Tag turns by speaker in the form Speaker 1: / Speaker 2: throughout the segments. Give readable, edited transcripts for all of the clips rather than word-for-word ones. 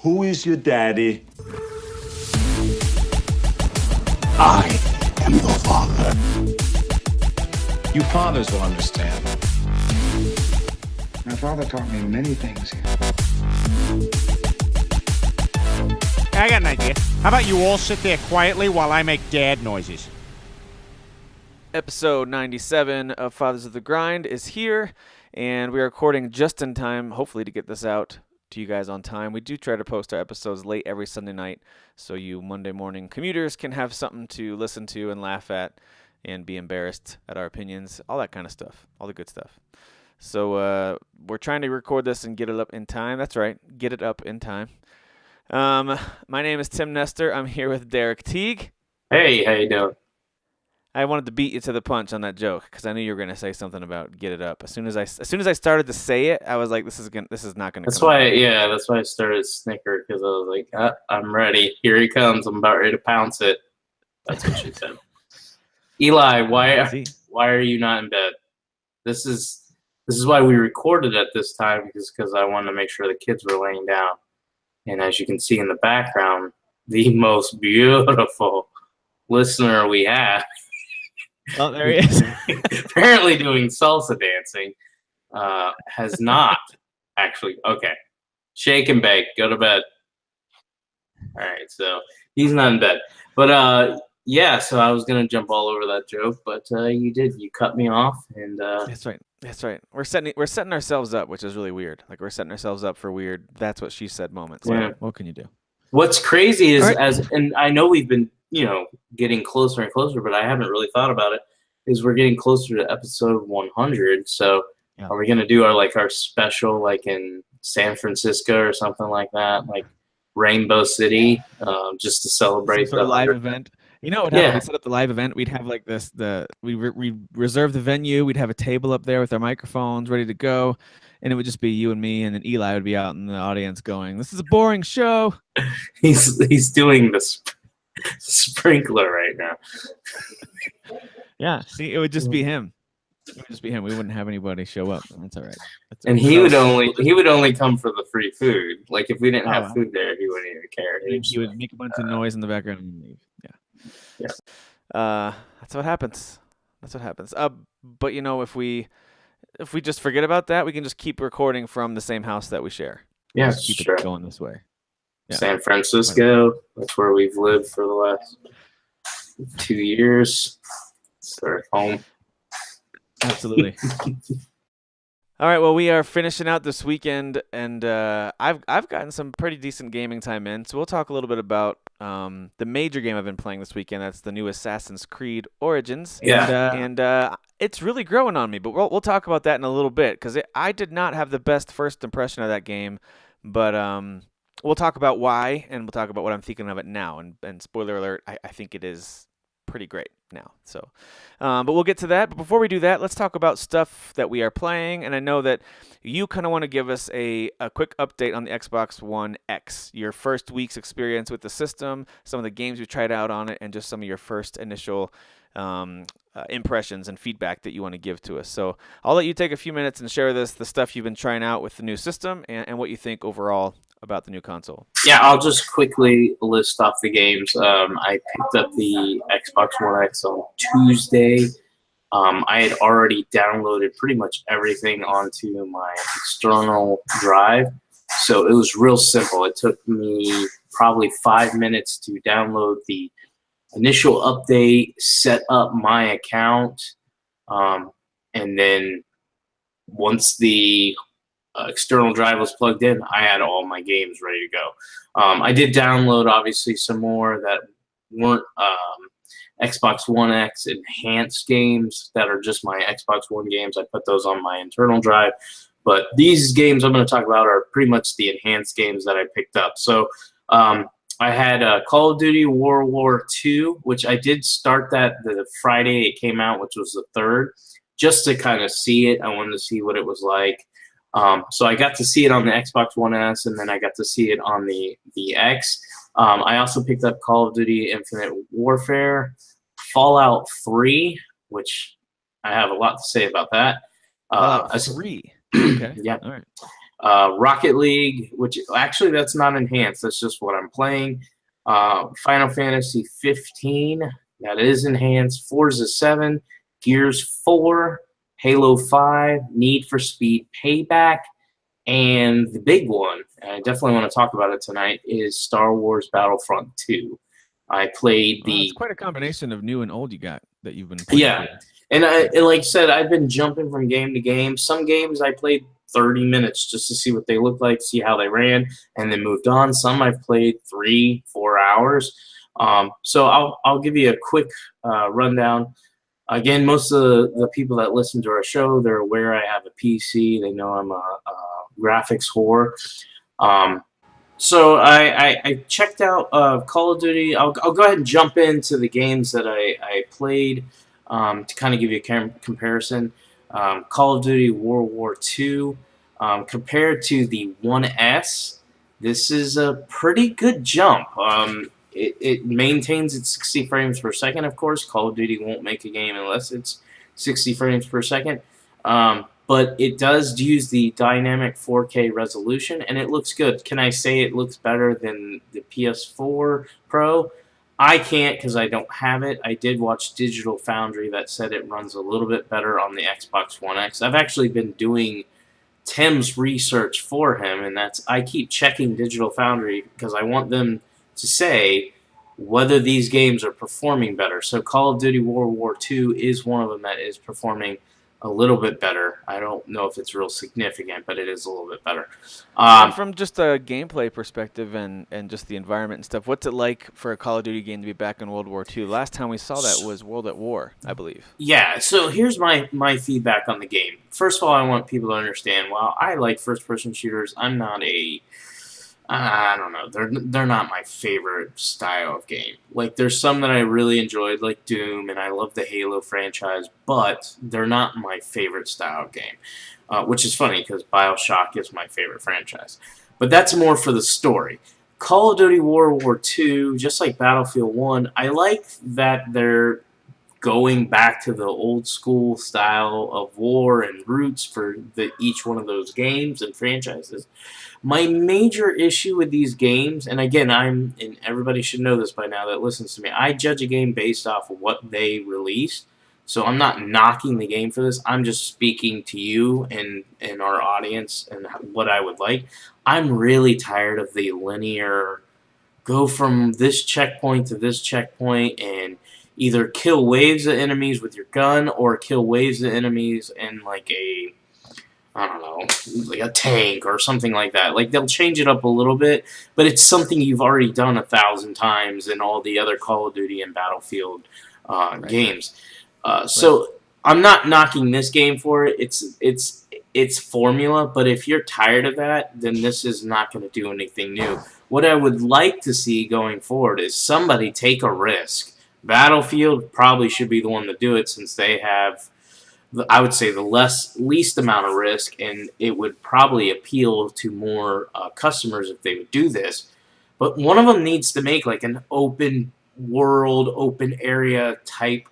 Speaker 1: Who is your daddy? I am your father.
Speaker 2: You fathers will understand.
Speaker 3: My father taught me many things.
Speaker 4: I got an idea. How about you all sit there quietly while I make dad noises?
Speaker 5: Episode 97 of Fathers of the Grind is here, and we are recording just in time, hopefully to get this out to you guys on time. We do try to post our episodes late every Sunday night, so you Monday morning commuters can have something to listen to and laugh at and be embarrassed at our opinions, all that kind of stuff, all the good stuff. So we're trying to record this and get it up in time. That's right, get it up in time. My name is Tim Nestor. I'm here with Derek Teague.
Speaker 6: Hey, how you doing?
Speaker 5: I wanted to beat you to the punch on that joke because I knew you were going to say something about get it up. As soon as I started to say it, I was like, this is not going to.
Speaker 6: That's why I started snicker, because I was like, I'm ready. Here he comes. I'm about ready to pounce it. That's what she said. Eli, why are you not in bed? This is why we recorded at this time, because I wanted to make sure the kids were laying down. And as you can see in the background, the most beautiful listener we have.
Speaker 5: Oh, there he is.
Speaker 6: Apparently doing salsa dancing. Has not actually. Okay. Shake and bake. Go to bed. All right. So he's not in bed. But yeah, so I was going to jump all over that joke, but you did. You cut me off. And
Speaker 5: That's right. We're setting ourselves up, which is really weird. Like, we're setting ourselves up for weird that's what she said moments.
Speaker 6: Yeah.
Speaker 5: What can you do?
Speaker 6: What's crazy is,
Speaker 5: right.
Speaker 6: And I know we've been, getting closer and closer, but I haven't really thought about it, is we're getting closer to episode 100. So
Speaker 5: yeah.
Speaker 6: Are we going to do our special, like in San Francisco or something like that, like Rainbow City, just to celebrate
Speaker 5: the live
Speaker 6: 100th?
Speaker 5: event? You know what happened? We set up the live event. We'd have like this, we reserve the venue. We'd have a table up there with our microphones ready to go. And it would just be you and me, and then Eli would be out in the audience going, "This is a boring show."
Speaker 6: He's doing the sprinkler right now.
Speaker 5: Yeah, see, it would just be him. We wouldn't have anybody show up. That's all right.
Speaker 6: And he would only come for the free food. Like, if we didn't have food there, he wouldn't even care.
Speaker 5: He would make a bunch of noise in the background and leave. Yeah. That's what happens. But if we just forget about that, we can just keep recording from the same house that we share.
Speaker 6: Yeah,
Speaker 5: just keep
Speaker 6: sure.
Speaker 5: it going this way. Yeah.
Speaker 6: San Francisco, that's where we've lived for the last 2 years. It's our home.
Speaker 5: Absolutely. All right, well, we are finishing out this weekend, and I've gotten some pretty decent gaming time in, so we'll talk a little bit about the major game I've been playing this weekend. That's the new Assassin's Creed Origins.
Speaker 6: Yeah.
Speaker 5: And it's really growing on me, but we'll talk about that in a little bit, because I did not have the best first impression of that game, but we'll talk about why, and we'll talk about what I'm thinking of it now, and spoiler alert, I think it is pretty great now. So, but we'll get to that. But before we do that, let's talk about stuff that we are playing. And I know that you kind of want to give us a quick update on the Xbox One X, your first week's experience with the system, some of the games you tried out on it, and just some of your first initial impressions and feedback that you want to give to us. So I'll let you take a few minutes and share the stuff you've been trying out with the new system and what you think overall about the new console.
Speaker 6: Yeah, I'll just quickly list off the games. I picked up the Xbox One X on Tuesday. I had already downloaded pretty much everything onto my external drive, so it was real simple. It took me probably 5 minutes to download the initial update, set up my account, and then once the external drive was plugged in, I had all my games ready to go. I did download, obviously, some more that weren't Xbox One X enhanced games that are just my Xbox One games. I put those on my internal drive. But these games I'm going to talk about are pretty much the enhanced games that I picked up. So I had Call of Duty World War II, which I did start that the Friday it came out, which was the 3rd, just to kind of see it. I wanted to see what it was like. So I got to see it on the Xbox One S, and then I got to see it on the X. I also picked up Call of Duty Infinite Warfare, Fallout 3, which I have a lot to say about that.
Speaker 5: Fallout 3. Okay.
Speaker 6: Yeah.
Speaker 5: All right.
Speaker 6: Rocket League, which actually that's not enhanced. That's just what I'm playing. Final Fantasy 15, that is enhanced. Forza 7, Gears 4, Halo 5, Need for Speed Payback, and the big one, and I definitely want to talk about it tonight, is Star Wars Battlefront II. I played
Speaker 5: Well,
Speaker 6: the
Speaker 5: it's quite a combination of new and old you got that you've been playing.
Speaker 6: yeah, and like I said, I've been jumping from game to game. Some games I played 30 minutes just to see what they looked like, see how they ran, and then moved on. Some I've played 3-4 hours. So I'll give you a quick rundown. Again, most of the people that listen to our show, they're aware I have a PC. They know I'm a graphics whore. So I checked out Call of Duty. I'll go ahead and jump into the games that I played to kind of give you a comparison. Call of Duty World War II compared to the 1S, this is a pretty good jump. It maintains its 60 frames per second, of course. Call of Duty won't make a game unless it's 60 frames per second. But it does use the dynamic 4K resolution, and it looks good. Can I say it looks better than the PS4 Pro? I can't because I don't have it. I did watch Digital Foundry that said it runs a little bit better on the Xbox One X. I've actually been doing Tim's research for him, and I keep checking Digital Foundry because I want them to say whether these games are performing better. So Call of Duty World War II is one of them that is performing a little bit better. I don't know if it's real significant, but it is a little bit better.
Speaker 5: From just a gameplay perspective and just the environment and stuff, what's it like for a Call of Duty game to be back in World War II? Last time we saw that was World at War, I believe.
Speaker 6: Yeah, so here's my feedback on the game. First of all, I want people to understand, while I like first-person shooters, I'm not I don't know. They're not my favorite style of game. Like, there's some that I really enjoyed, like Doom, and I love the Halo franchise, but they're not my favorite style of game. Which is funny, because BioShock is my favorite franchise. But that's more for the story. Call of Duty World War II, just like Battlefield 1, I like that they're going back to the old school style of war and roots for each one of those games and franchises. My major issue with these games, and again, and everybody should know this by now that listens to me, I judge a game based off of what they release. So I'm not knocking the game for this. I'm just speaking to you and our audience and what I would like. I'm really tired of the linear go from this checkpoint to this checkpoint and either kill waves of enemies with your gun or kill waves of enemies in like I don't know, like a tank or something like that. Like, they'll change it up a little bit, but it's something you've already done 1,000 times in all the other Call of Duty and Battlefield games. So I'm not knocking this game for it. It's formula, but if you're tired of that, then this is not going to do anything new. What I would like to see going forward is somebody take a risk. Battlefield probably should be the one to do it since they have, I would say, the least amount of risk, and it would probably appeal to more customers if they would do this. But one of them needs to make like an open world, open area type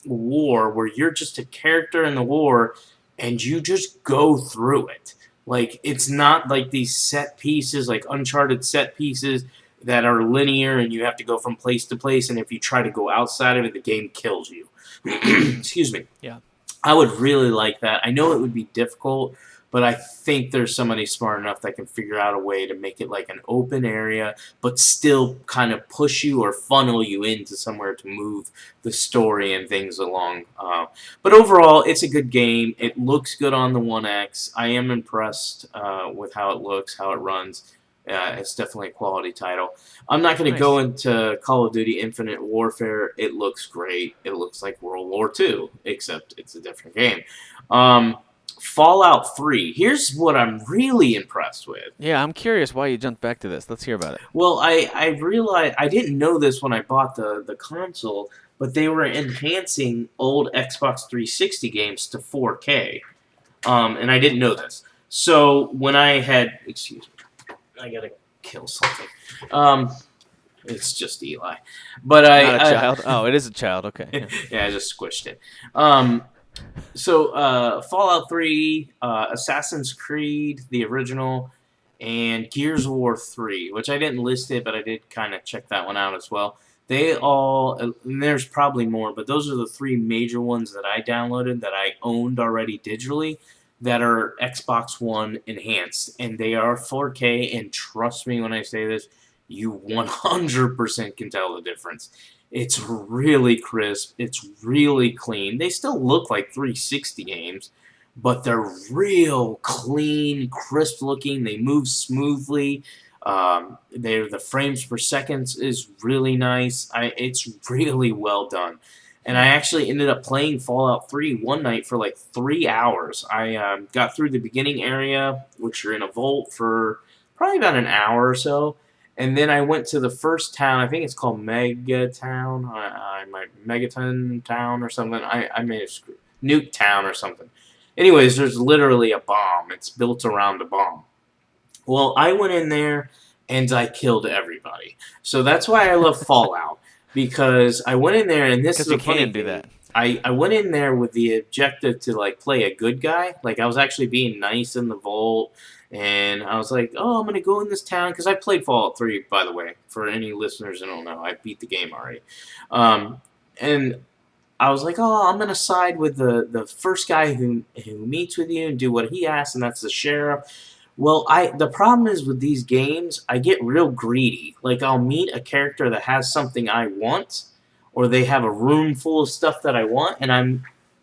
Speaker 6: war where you're just a character in the war and you just go through it. Like, it's not like these set pieces, like Uncharted set pieces that are linear and you have to go from place to place, and if you try to go outside of it, the game kills you. Excuse me.
Speaker 5: Yeah.
Speaker 6: I would really like that. I know it would be difficult, but I think there's somebody smart enough that can figure out a way to make it like an open area, but still kind of push you or funnel you into somewhere to move the story and things along. But overall, it's a good game. It looks good on the 1X. I am impressed with how it looks, how it runs. It's definitely a quality title. I'm not going to go into Call of Duty Infinite Warfare. It looks great. It looks like World War II, except it's a different game. Fallout 3. Here's what I'm really impressed with.
Speaker 5: Yeah, I'm curious why you jumped back to this. Let's hear about it.
Speaker 6: Well, I realized, I didn't know this when I bought the console, but they were enhancing old Xbox 360 games to 4K. And I didn't know this. So when I had, excuse me, I gotta kill something. It's just Eli. But
Speaker 5: Not a child? Oh, it is a child. Okay.
Speaker 6: Yeah, I just squished it. So, Fallout 3, Assassin's Creed, the original, and Gears of War 3, which I didn't list it, but I did kind of check that one out as well. They all, and there's probably more, but those are the three major ones that I downloaded that I owned already digitally that are Xbox One enhanced, and they are 4K, and trust me when I say this, you 100% can tell the difference. It's really crisp. It's really clean. They still look like 360 games, but they're real clean, crisp looking. They move smoothly. The frames per second is really nice. It's really well done. And I actually ended up playing Fallout 3 one night for like 3 hours. I got through the beginning area, which you're in a vault, for probably about an hour or so. And then I went to the first town. I think it's called Megatown. Megaton Town or something. I may have screwed. Nuke Town or something. Anyways, there's literally a bomb. It's built around a bomb. Well, I went in there and I killed everybody. So that's why I love Fallout. Because I went in there, and this is a funny thing.
Speaker 5: Do that.
Speaker 6: I went in there with the objective to like play a good guy. Like I was actually being nice in the vault, and I was like, "Oh, I'm gonna go in this town," because I played Fallout 3, by the way. For any listeners who don't know, I beat the game already. And I was like, "Oh, I'm gonna side with the first guy who meets with you and do what he asks, and that's the sheriff." Well, the problem is with these games, I get real greedy. Like, I'll meet a character that has something I want, or they have a room full of stuff that I want, and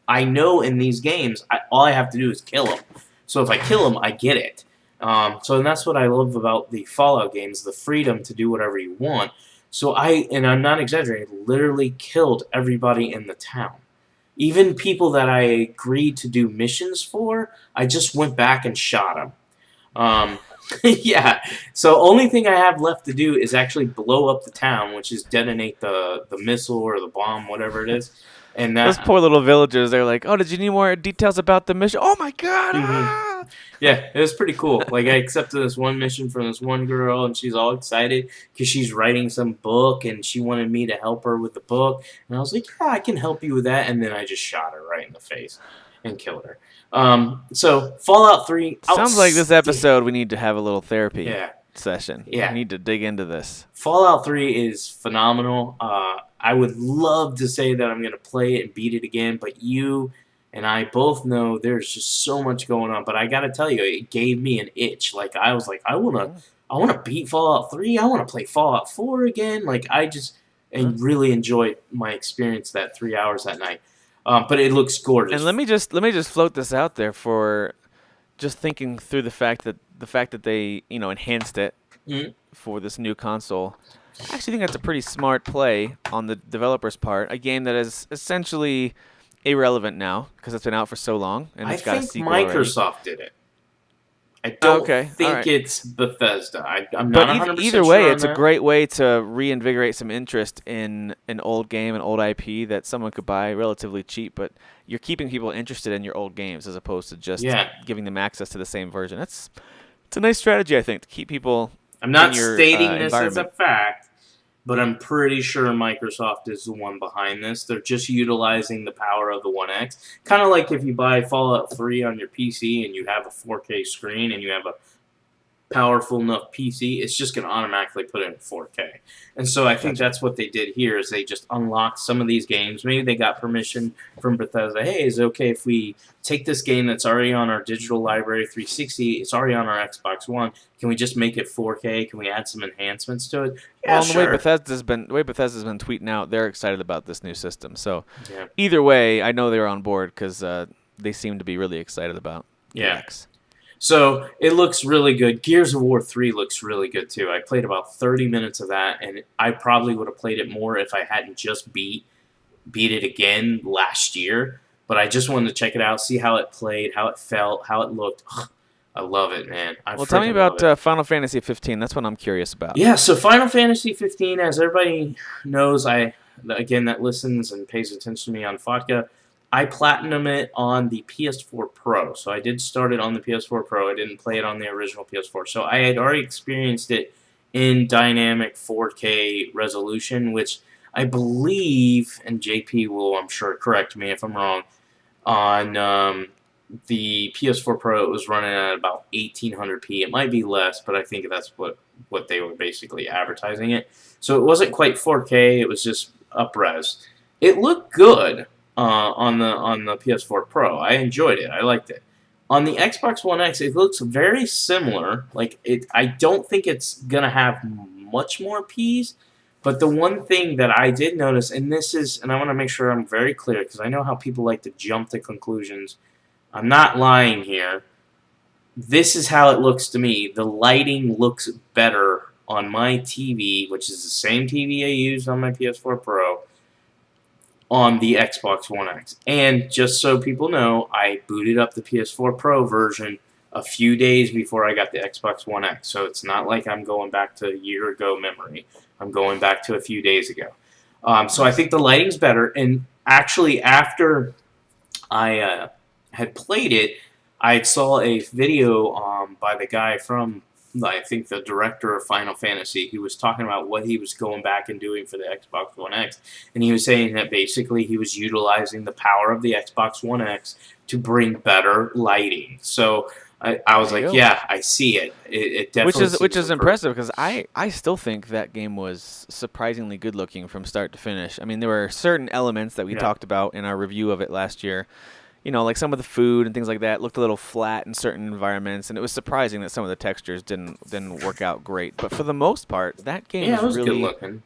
Speaker 6: I know in these games, all I have to do is kill them. So if I kill them, I get it. And that's what I love about the Fallout games, the freedom to do whatever you want. So and I'm not exaggerating, literally killed everybody in the town. Even people that I agreed to do missions for, I just went back and shot them. Yeah. So only thing I have left to do is actually blow up the town, which is detonate the missile or the bomb, whatever it is. And
Speaker 5: Those poor little villagers, they're like, "Oh, did you need more details about the mission?" Oh my god!
Speaker 6: Mm-hmm. Yeah, it was pretty cool. Like, I accepted this one mission from this one girl, and she's all excited because she's writing some book, and she wanted me to help her with the book. And I was like, "Yeah, I can help you with that." And then I just shot her right in the face and killed her. So Fallout 3
Speaker 5: sounds like this episode we need to have a little therapy session.
Speaker 6: Yeah.
Speaker 5: We need to dig into this.
Speaker 6: Fallout 3 is phenomenal. I would love to say that I'm going to play it and beat it again, but you and I both know there's just so much going on. But I got to tell you, it gave me an itch. Like, I was like, I want to beat Fallout 3. I want to play Fallout 4 again. Like, I just really enjoyed my experience that 3 hours that night. But it looks gorgeous.
Speaker 5: And let me just float this out there for just thinking through the fact that they enhanced it for this new console. I actually think that's a pretty smart play on the developer's part. A game that is essentially irrelevant now because it's been out for so long and it's got a sequel
Speaker 6: Microsoft did it. I don't think it's Bethesda. I'm not 100%
Speaker 5: either way,
Speaker 6: sure
Speaker 5: it's a great way to reinvigorate some interest in an old game, an old IP that someone could buy relatively cheap, but you're keeping people interested in your old games as opposed to just giving them access to the same version. It's a nice strategy, I think, to keep people
Speaker 6: I'm not
Speaker 5: in your,
Speaker 6: stating this as
Speaker 5: environment.
Speaker 6: a fact, but I'm pretty sure Microsoft is the one behind this. They're just utilizing the power of the One X. Kind of like if you buy Fallout 3 on your PC and you have a 4K screen and you have a powerful enough PC, it's just going to automatically put it in 4K. And so I think that's what they did here is they just unlocked some of these games. Maybe they got permission from Bethesda. Hey, is it okay if we take this game that's already on our digital library 360, it's already on our Xbox One, can we just make it 4K? Can we add some enhancements to it? Yeah,
Speaker 5: sure. The way Bethesda's been tweeting out, they're excited about this new system. So
Speaker 6: yeah.
Speaker 5: Either way, I know they're on board because they seem to be really excited about X.
Speaker 6: So it looks really good. Gears of War 3 looks really good too. I played about 30 minutes of that, and I probably would have played it more if I hadn't just beat it again last year. But I just wanted to check it out, see how it played, how it felt, how it looked. Ugh, I love it, man.
Speaker 5: Tell me about Final Fantasy 15. That's what I'm curious about.
Speaker 6: Yeah, so Final Fantasy 15, as everybody knows, again that listens and pays attention to me on Vodka, I platinum it on the PS4 Pro. So I did start it on the PS4 Pro. I didn't play it on the original PS4. So I had already experienced it in dynamic 4K resolution, which I believe, and JP will, I'm sure, correct me if I'm wrong, On the PS4 Pro, it was running at about 1800p. It might be less, but I think that's what they were basically advertising it. So it wasn't quite 4K. It was just up-res. It looked good on the PS4 Pro. I enjoyed it. I liked it. On the Xbox One X, it looks very similar. Like I don't think it's gonna have much more Ps. But the one thing that I did notice, and I want to make sure I'm very clear, because I know how people like to jump to conclusions. I'm not lying here. This is how it looks to me. The lighting looks better on my TV, which is the same TV I used on my PS4 Pro, on the Xbox One X. And just so people know, I booted up the PS4 Pro version a few days before I got the Xbox One X. So it's not like I'm going back to a year ago memory. I'm going back to a few days ago. So I think the lighting's better. And actually, after I had played it, I saw a video by the guy from, I think, the director of Final Fantasy. He was talking about what he was going back and doing for the Xbox One X. And he was saying that basically he was utilizing the power of the Xbox One X to bring better lighting. So I was like, yeah, I see it. It definitely
Speaker 5: which is impressive, because I still think that game was surprisingly good looking from start to finish. I mean, there were certain elements that we talked about in our review of it last year. You know, like some of the food and things like that looked a little flat in certain environments, and it was surprising that some of the textures didn't work out great. But for the most part, that game was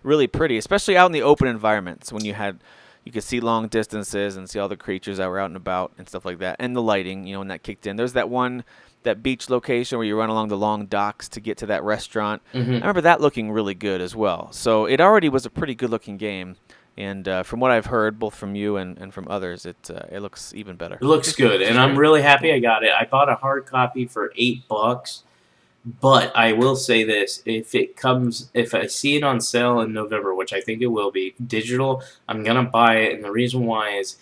Speaker 5: really pretty, especially out in the open environments when you could see long distances and see all the creatures that were out and about and stuff like that. And the lighting, when that kicked in. There's that beach location where you run along the long docks to get to that restaurant.
Speaker 6: Mm-hmm.
Speaker 5: I remember that looking really good as well. So it already was a pretty good-looking game. And from what I've heard, both from you and from others, it looks even better.
Speaker 6: It looks good, and I'm really happy I got it. I bought a hard copy for $8. But I will say this, if I see it on sale in November, which I think it will be, digital, I'm going to buy it. And the reason why is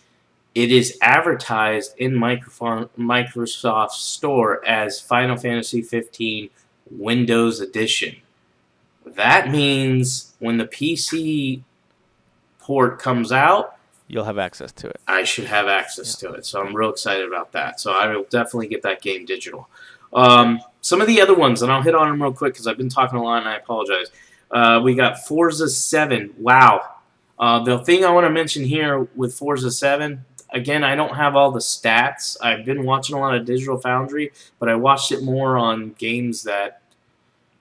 Speaker 6: it is advertised in Microsoft's store as Final Fantasy 15 Windows Edition. That means when the PC port comes out,
Speaker 5: you'll have access to it.
Speaker 6: I should have access to it. So I'm real excited about that. So I will definitely get that game digital. Some of the other ones, and I'll hit on them real quick because I've been talking a lot and I apologize. We got Forza 7. Wow. The thing I want to mention here with Forza 7, again, I don't have all the stats. I've been watching a lot of Digital Foundry, but I watched it more on games that,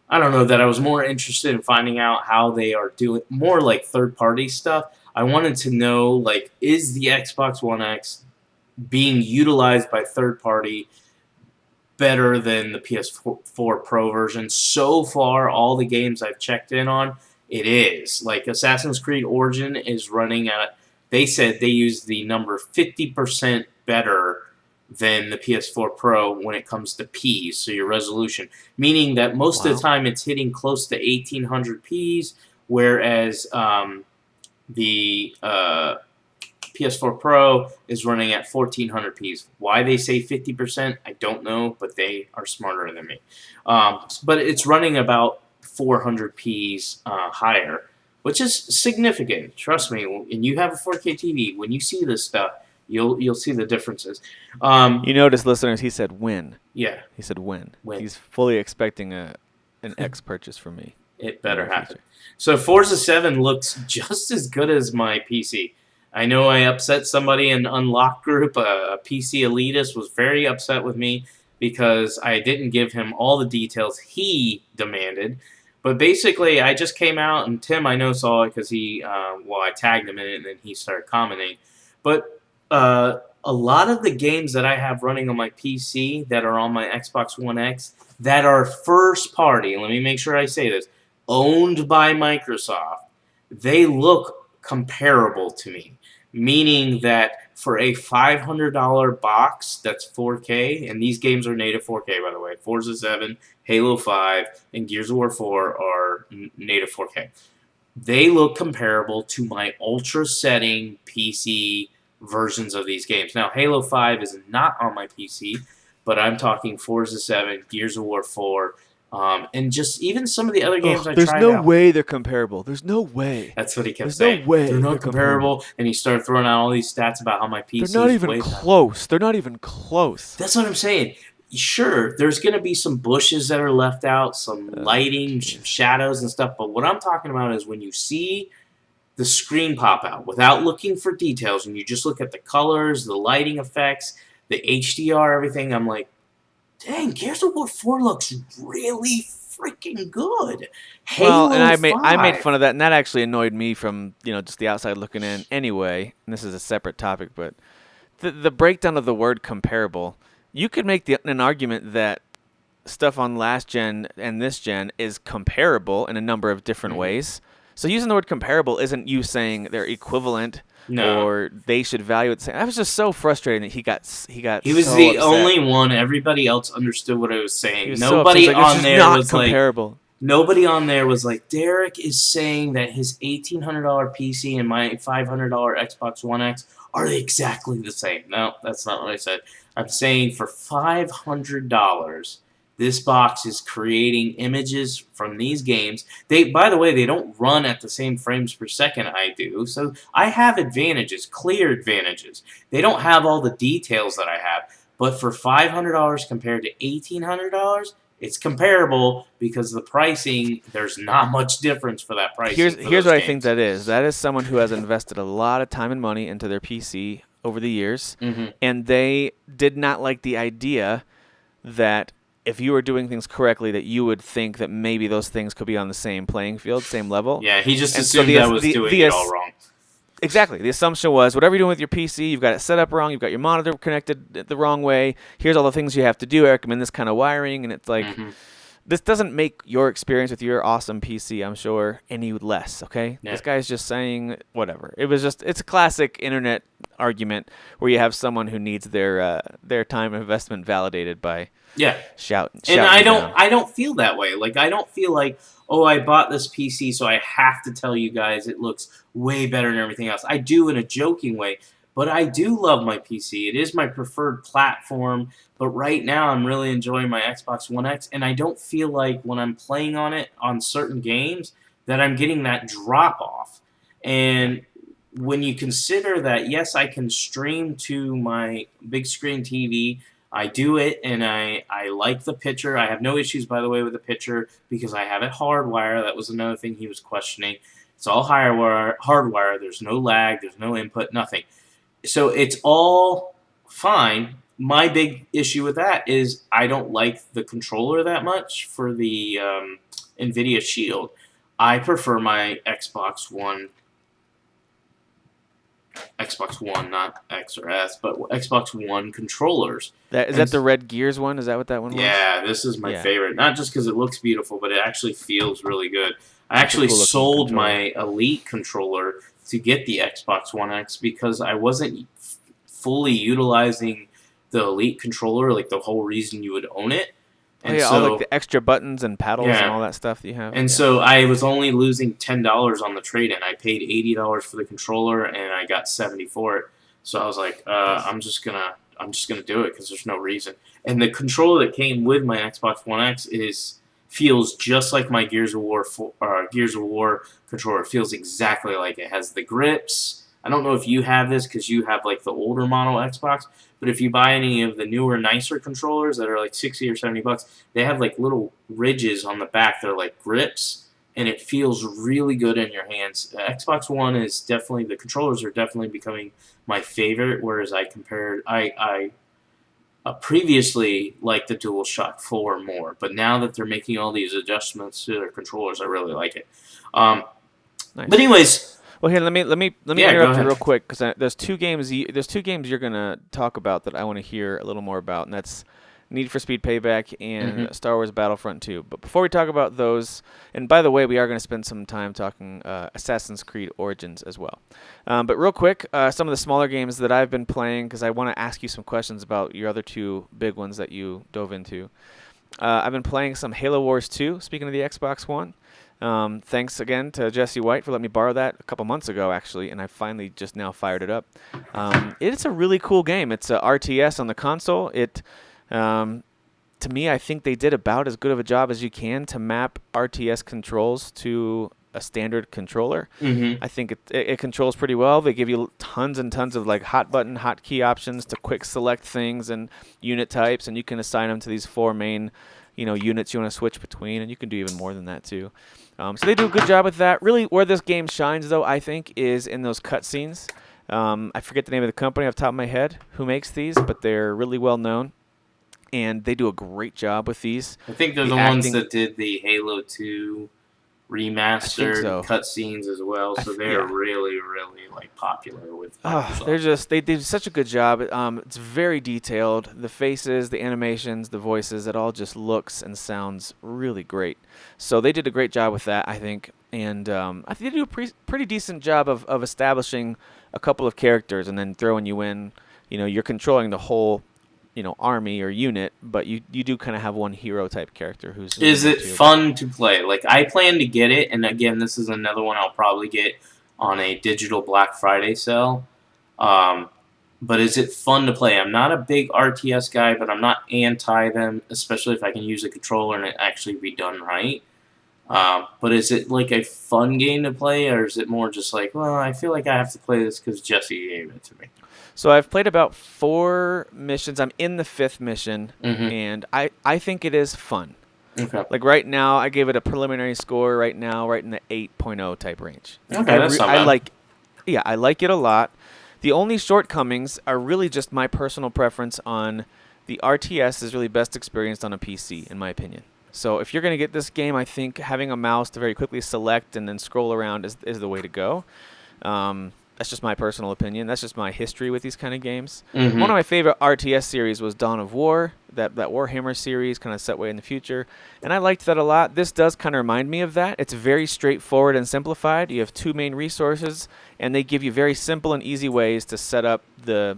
Speaker 6: I don't know, that I was more interested in finding out how they are doing, more like third-party stuff. I wanted to know, like, is the Xbox One X being utilized by third-party better than the PS4 Pro version? So far, all the games I've checked in on, it is. Like, Assassin's Creed Origin is running at, they said they use the number 50% better than the PS4 Pro when it comes to Ps, so your resolution. Meaning that most of the time it's hitting close to 1800Ps, whereas the PS4 Pro is running at 1400Ps. Why they say 50%, I don't know, but they are smarter than me. But it's running about 400Ps higher, which is significant. Trust me, and you have a 4K TV, when you see this stuff, you'll see the differences.
Speaker 5: You notice, listeners, he said when.
Speaker 6: Yeah.
Speaker 5: He said when.
Speaker 6: When.
Speaker 5: He's fully expecting an X purchase from me.
Speaker 6: It better happen. So Forza 7 looks just as good as my PC. I know I upset somebody in Unlocked group. A PC elitist was very upset with me because I didn't give him all the details he demanded. But basically, I just came out, and Tim, I know, saw it because he, I tagged him in it, and then he started commenting. But a lot of the games that I have running on my PC that are on my Xbox One X that are first party, let me make sure I say this, owned by Microsoft, they look comparable to me. Meaning that for a $500 box that's 4K, and these games are native 4K, by the way. Forza 7, Halo 5, and Gears of War 4 are native 4K. They look comparable to my ultra setting PC versions of these games. Now, Halo 5 is not on my PC, but I'm talking Forza 7, Gears of War 4, And just even some of the other games I
Speaker 5: There's
Speaker 6: tried
Speaker 5: no
Speaker 6: out.
Speaker 5: way they're comparable. There's no way.
Speaker 6: That's what he kept
Speaker 5: There's
Speaker 6: saying.
Speaker 5: no way
Speaker 6: they're not
Speaker 5: they're
Speaker 6: comparable. And he started throwing out all these stats about how my PC
Speaker 5: They're not
Speaker 6: is
Speaker 5: even
Speaker 6: way better.
Speaker 5: close. They're not even close.
Speaker 6: That's what I'm saying. Sure, there's going to be some bushes that are left out, some lighting, shadows and stuff. But what I'm talking about is when you see the screen pop out without looking for details, and you just look at the colors, the lighting effects, the HDR, everything, I'm like, dang, Gears of War 4 looks really freaking good. Halo
Speaker 5: Well, and I
Speaker 6: 5.
Speaker 5: made fun of that, and that actually annoyed me from just the outside looking in. Anyway, and this is a separate topic, but the breakdown of the word comparable, you could make an argument that stuff on last gen and this gen is comparable in a number of different ways. So using the word comparable isn't you saying they're equivalent.
Speaker 6: No.
Speaker 5: Or they should value it the same. I was just so frustrated that he got. He
Speaker 6: was
Speaker 5: so
Speaker 6: the
Speaker 5: upset.
Speaker 6: only one. Everybody else understood what I was
Speaker 5: He
Speaker 6: saying.
Speaker 5: was so
Speaker 6: Nobody
Speaker 5: upset. He's like,
Speaker 6: on
Speaker 5: "This is
Speaker 6: there
Speaker 5: not
Speaker 6: was
Speaker 5: comparable."
Speaker 6: Nobody on there was like, Derek is saying that his $1,800 PC and my $500 Xbox One X are exactly the same. No, that's not what I said. I'm saying for $500, this box is creating images from these games. By the way, they don't run at the same frames per second I do, so I have advantages, clear advantages. They don't have all the details that I have, but for $500 compared to $1,800, it's comparable because the pricing, there's not much difference for that pricing.
Speaker 5: Here's what I think that is. That is someone who has invested a lot of time and money into their PC over the years, and they did not like the idea that if you were doing things correctly, that you would think that maybe those things could be on the same playing field, same level.
Speaker 6: Yeah, he just
Speaker 5: And
Speaker 6: assumed I was doing it all wrong.
Speaker 5: Exactly. The assumption was whatever you're doing with your PC, you've got it set up wrong, you've got your monitor connected the wrong way, here's all the things you have to do, I recommend this kind of wiring, and it's like, this doesn't make your experience with your awesome PC, I'm sure, any less, okay?
Speaker 6: Yeah.
Speaker 5: This guy's just saying whatever. It's a classic internet argument where you have someone who needs their time investment validated by shouting.
Speaker 6: And I don't feel that way. Like, I don't feel like, oh, I bought this PC, so I have to tell you guys it looks way better than everything else. I do in a joking way, but I do love my PC. It is my preferred platform, but right now I'm really enjoying my Xbox One X, and I don't feel like when I'm playing on it on certain games that I'm getting that drop-off. And when you consider that, yes, I can stream to my big screen TV, I do it, and I like the picture. I have no issues, by the way, with the picture because I have it hardwired. That was another thing he was questioning. It's all hardwire. There's no lag. There's no input, nothing. So it's all fine. My big issue with that is I don't like the controller that much for the NVIDIA Shield. I prefer my Xbox One, not X or S, but Xbox One controllers.
Speaker 5: Is that the Red Gears one? Is that what that one was?
Speaker 6: Yeah, this is my favorite. Not just because it looks beautiful, but it actually feels really good. I actually sold my Elite controller to get the Xbox One X because I wasn't fully utilizing the Elite controller, like the whole reason you would own it. And
Speaker 5: all like the extra buttons and paddles and all that stuff that you have.
Speaker 6: And so I was only losing $10 on the trade-in. I paid $80 for the controller, and I got $70 for it. So I was like, I'm just gonna do it because there's no reason. And the controller that came with my Xbox One X feels just like my Gears of War controller. It feels exactly like it. It has the grips. I don't know if you have this because you have like the older model Xbox, but if you buy any of the newer, nicer controllers that are like $60 or $70, they have like little ridges on the back. They're like grips, and it feels really good in your hands. Xbox One is definitely, the controllers are definitely becoming my favorite, whereas I previously liked the DualShock 4 more, but now that they're making all these adjustments to their controllers, I really like it.
Speaker 5: Nice.
Speaker 6: But anyways.
Speaker 5: Well, here let me interrupt you real quick because there's two games you're gonna talk about that I want to hear a little more about, and that's Need for Speed Payback and Star Wars Battlefront II. But before we talk about those, and by the way, we are going to spend some time talking Assassin's Creed Origins as well. But real quick, some of the smaller games that I've been playing because I want to ask you some questions about your other two big ones that you dove into. I've been playing some Halo Wars 2. Speaking of the Xbox One. Thanks again to Jesse White for letting me borrow that a couple months ago, actually, and I finally just now fired it up. It's a really cool game. It's a RTS on the console. to me, I think they did about as good of a job as you can to map RTS controls to a standard controller.
Speaker 6: Mm-hmm.
Speaker 5: I think it controls pretty well. They give you tons and tons of like hotkey options to quick select things and unit types, and you can assign them to these 4 main, units you want to switch between, and you can do even more than that too. So they do a good job with that. Really, where this game shines, though, I think, is in those cutscenes. I forget the name of the company off the top of my head who makes these, but they're really well known, and they do a great job with these.
Speaker 6: I think they're the ones that did the Halo 2 remastered cutscenes as well, so they're really, really like popular with Microsoft.
Speaker 5: They did such a good job. It's very detailed. The faces, the animations, the voices, it all just looks and sounds really great. So they did a great job with that, I think, and I think they do a pretty decent job of establishing a couple of characters and then throwing you in. You're controlling the whole army or unit, but you do kind of have one hero type character who's.
Speaker 6: Is it fun to play? Like, I plan to get it, and again, this is another one I'll probably get on a digital Black Friday sale. But is it fun to play? I'm not a big RTS guy, but I'm not anti them, especially if I can use a controller and it actually be done right. But is it like a fun game to play, or is it more just like, well, I feel like I have to play this because Jesse gave it to me?
Speaker 5: So I've played about 4 missions. I'm in the 5th mission, and I think it is fun.
Speaker 6: Okay.
Speaker 5: Like right now, I gave it a preliminary score right now, right in the 8.0 type range.
Speaker 6: Okay, that's not bad.
Speaker 5: I like it a lot. The only shortcomings are really just my personal preference on the RTS is really best experienced on a PC, in my opinion. So if you're going to get this game, I think having a mouse to very quickly select and then scroll around is the way to go. That's just my personal opinion. That's just my history with these kind of games.
Speaker 6: Mm-hmm.
Speaker 5: One of my favorite RTS series was Dawn of War, that Warhammer series, kind of set way in the future. And I liked that a lot. This does kind of remind me of that. It's very straightforward and simplified. You have 2 main resources, and they give you very simple and easy ways to set up the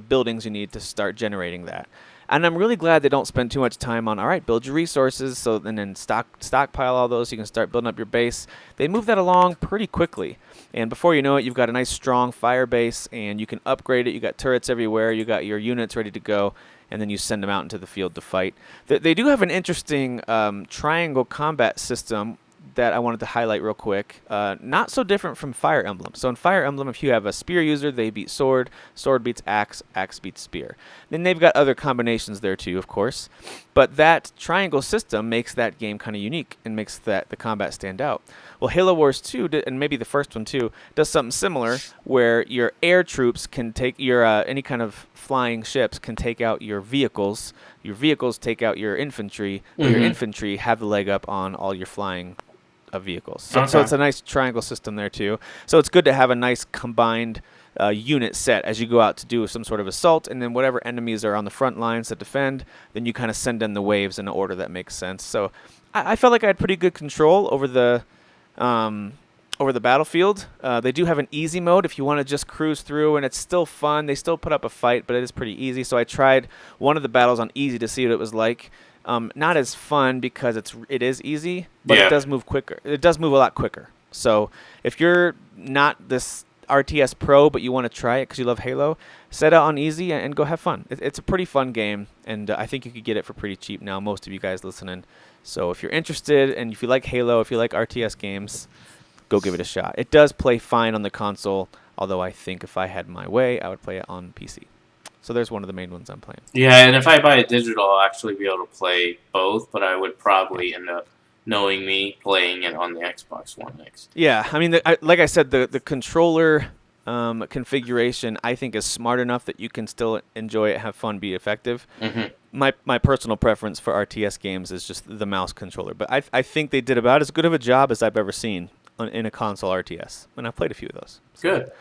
Speaker 5: buildings you need to start generating that. And I'm really glad they don't spend too much time on, all right, build your resources, and then stockpile all those so you can start building up your base. They move that along pretty quickly. And before you know it, you've got a nice, strong fire base, and you can upgrade it. You got turrets everywhere. You got your units ready to go, and then you send them out into the field to fight. They do have an interesting triangle combat system that I wanted to highlight real quick. Not so different from Fire Emblem. So in Fire Emblem, if you have a spear user, they beat sword, sword beats axe, axe beats spear. Then they've got other combinations there too, of course. But that triangle system makes that game kind of unique and makes the combat stand out. Well, Halo Wars 2, and maybe the first one too, does something similar where your air troops can take your any kind of flying ships can take out your vehicles. Your vehicles take out your infantry. Your infantry have the leg up on all your flying vehicles. So it's a nice triangle system there too. So it's good to have a nice combined unit set as you go out to do some sort of assault, and then whatever enemies are on the front lines to defend, then you kind of send in the waves in an order that makes sense. So I felt like I had pretty good control over the battlefield. They do have an easy mode if you want to just cruise through, and it's still fun. They still put up a fight, but it is pretty easy. So I tried one of the battles on easy to see what it was like. Not as fun because it is easy, but it does move quicker. It does move a lot quicker. So if you're not this RTS pro, but you want to try it because you love Halo, set it on easy and go have fun. It's a pretty fun game, and I think you could get it for pretty cheap now, most of you guys listening. So if you're interested, and if you like Halo, if you like RTS games, go give it a shot. It does play fine on the console, although I think if I had my way, I would play it on PC. So there's one of the main ones I'm playing.
Speaker 6: Yeah, and if I buy it digital, I'll actually be able to play both, but I would probably end up, knowing me, playing it on the Xbox One X.
Speaker 5: Yeah, I mean, like I said, the controller configuration, I think, is smart enough that you can still enjoy it, have fun, be effective. My personal preference for RTS games is just the mouse controller, but I think they did about as good of a job as I've ever seen in a console RTS, and I've played a few of those. So.
Speaker 6: Good.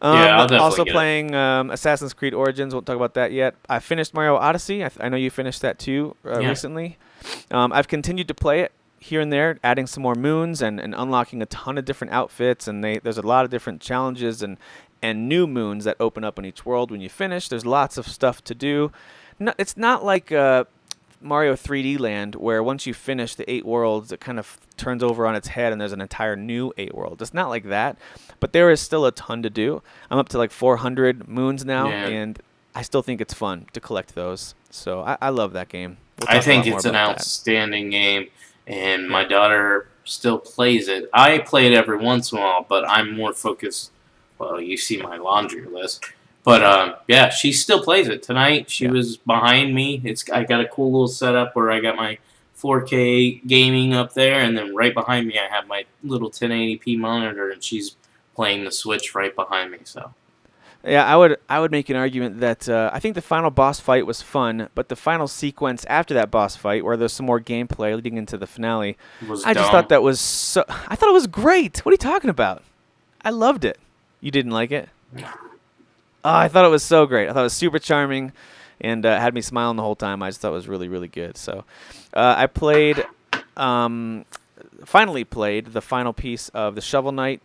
Speaker 6: Yeah, I'll definitely
Speaker 5: also
Speaker 6: get
Speaker 5: playing Assassin's Creed Origins. Won't talk about that yet. I finished Mario Odyssey. I know you finished that too recently. I've continued to play it here and there, adding some more moons and unlocking a ton of different outfits. And there's a lot of different challenges and new moons that open up in each world when you finish. There's lots of stuff to do. No, it's not like Mario 3D Land, where once you finish the 8 worlds, it kind of turns over on its head and there's an entire new 8 world. It's not like that, but there is still a ton to do. I'm up to like 400 moons now, and I still think it's fun to collect those. So I love that game. We'll
Speaker 6: I
Speaker 5: talk a
Speaker 6: think
Speaker 5: lot more
Speaker 6: it's an
Speaker 5: about that.
Speaker 6: outstanding game, and my daughter still plays it. I play it every once in a while, but I'm more focused. Well, you see my laundry list. But yeah, she still plays it. Tonight, she was behind me. I got a cool little setup where I got my 4K gaming up there, and then right behind me I have my little 1080p monitor, and she's playing the Switch right behind me. So
Speaker 5: Yeah, I would make an argument that I think the final boss fight was fun, but the final sequence after that boss fight, where there's some more gameplay leading into the finale, I just thought that was I thought it was great. What are you talking about? I loved it. You didn't like it? Oh, I thought it was so great. I thought it was super charming, and had me smiling the whole time. I just thought it was really, really good. So, I finally played the final piece of the Shovel Knight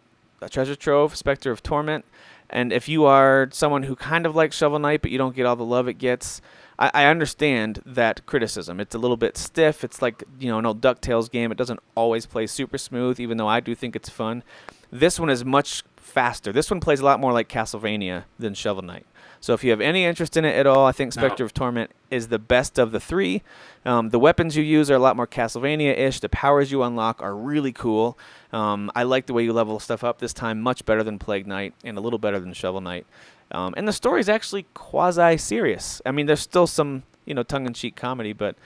Speaker 5: Treasure Trove, Spectre of Torment. And if you are someone who kind of likes Shovel Knight, but you don't get all the love it gets, I understand that criticism. It's a little bit stiff. It's like, an old DuckTales game. It doesn't always play super smooth, even though I do think it's fun. This one is much faster. This one plays a lot more like Castlevania than Shovel Knight. So if you have any interest in it at all, I think Spectre of Torment is the best of the three. The weapons you use are a lot more Castlevania-ish. The powers you unlock are really cool. I like the way you level stuff up this time, much better than Plague Knight and a little better than Shovel Knight. And the story is actually quasi-serious. I mean, there's still some tongue-in-cheek comedy, but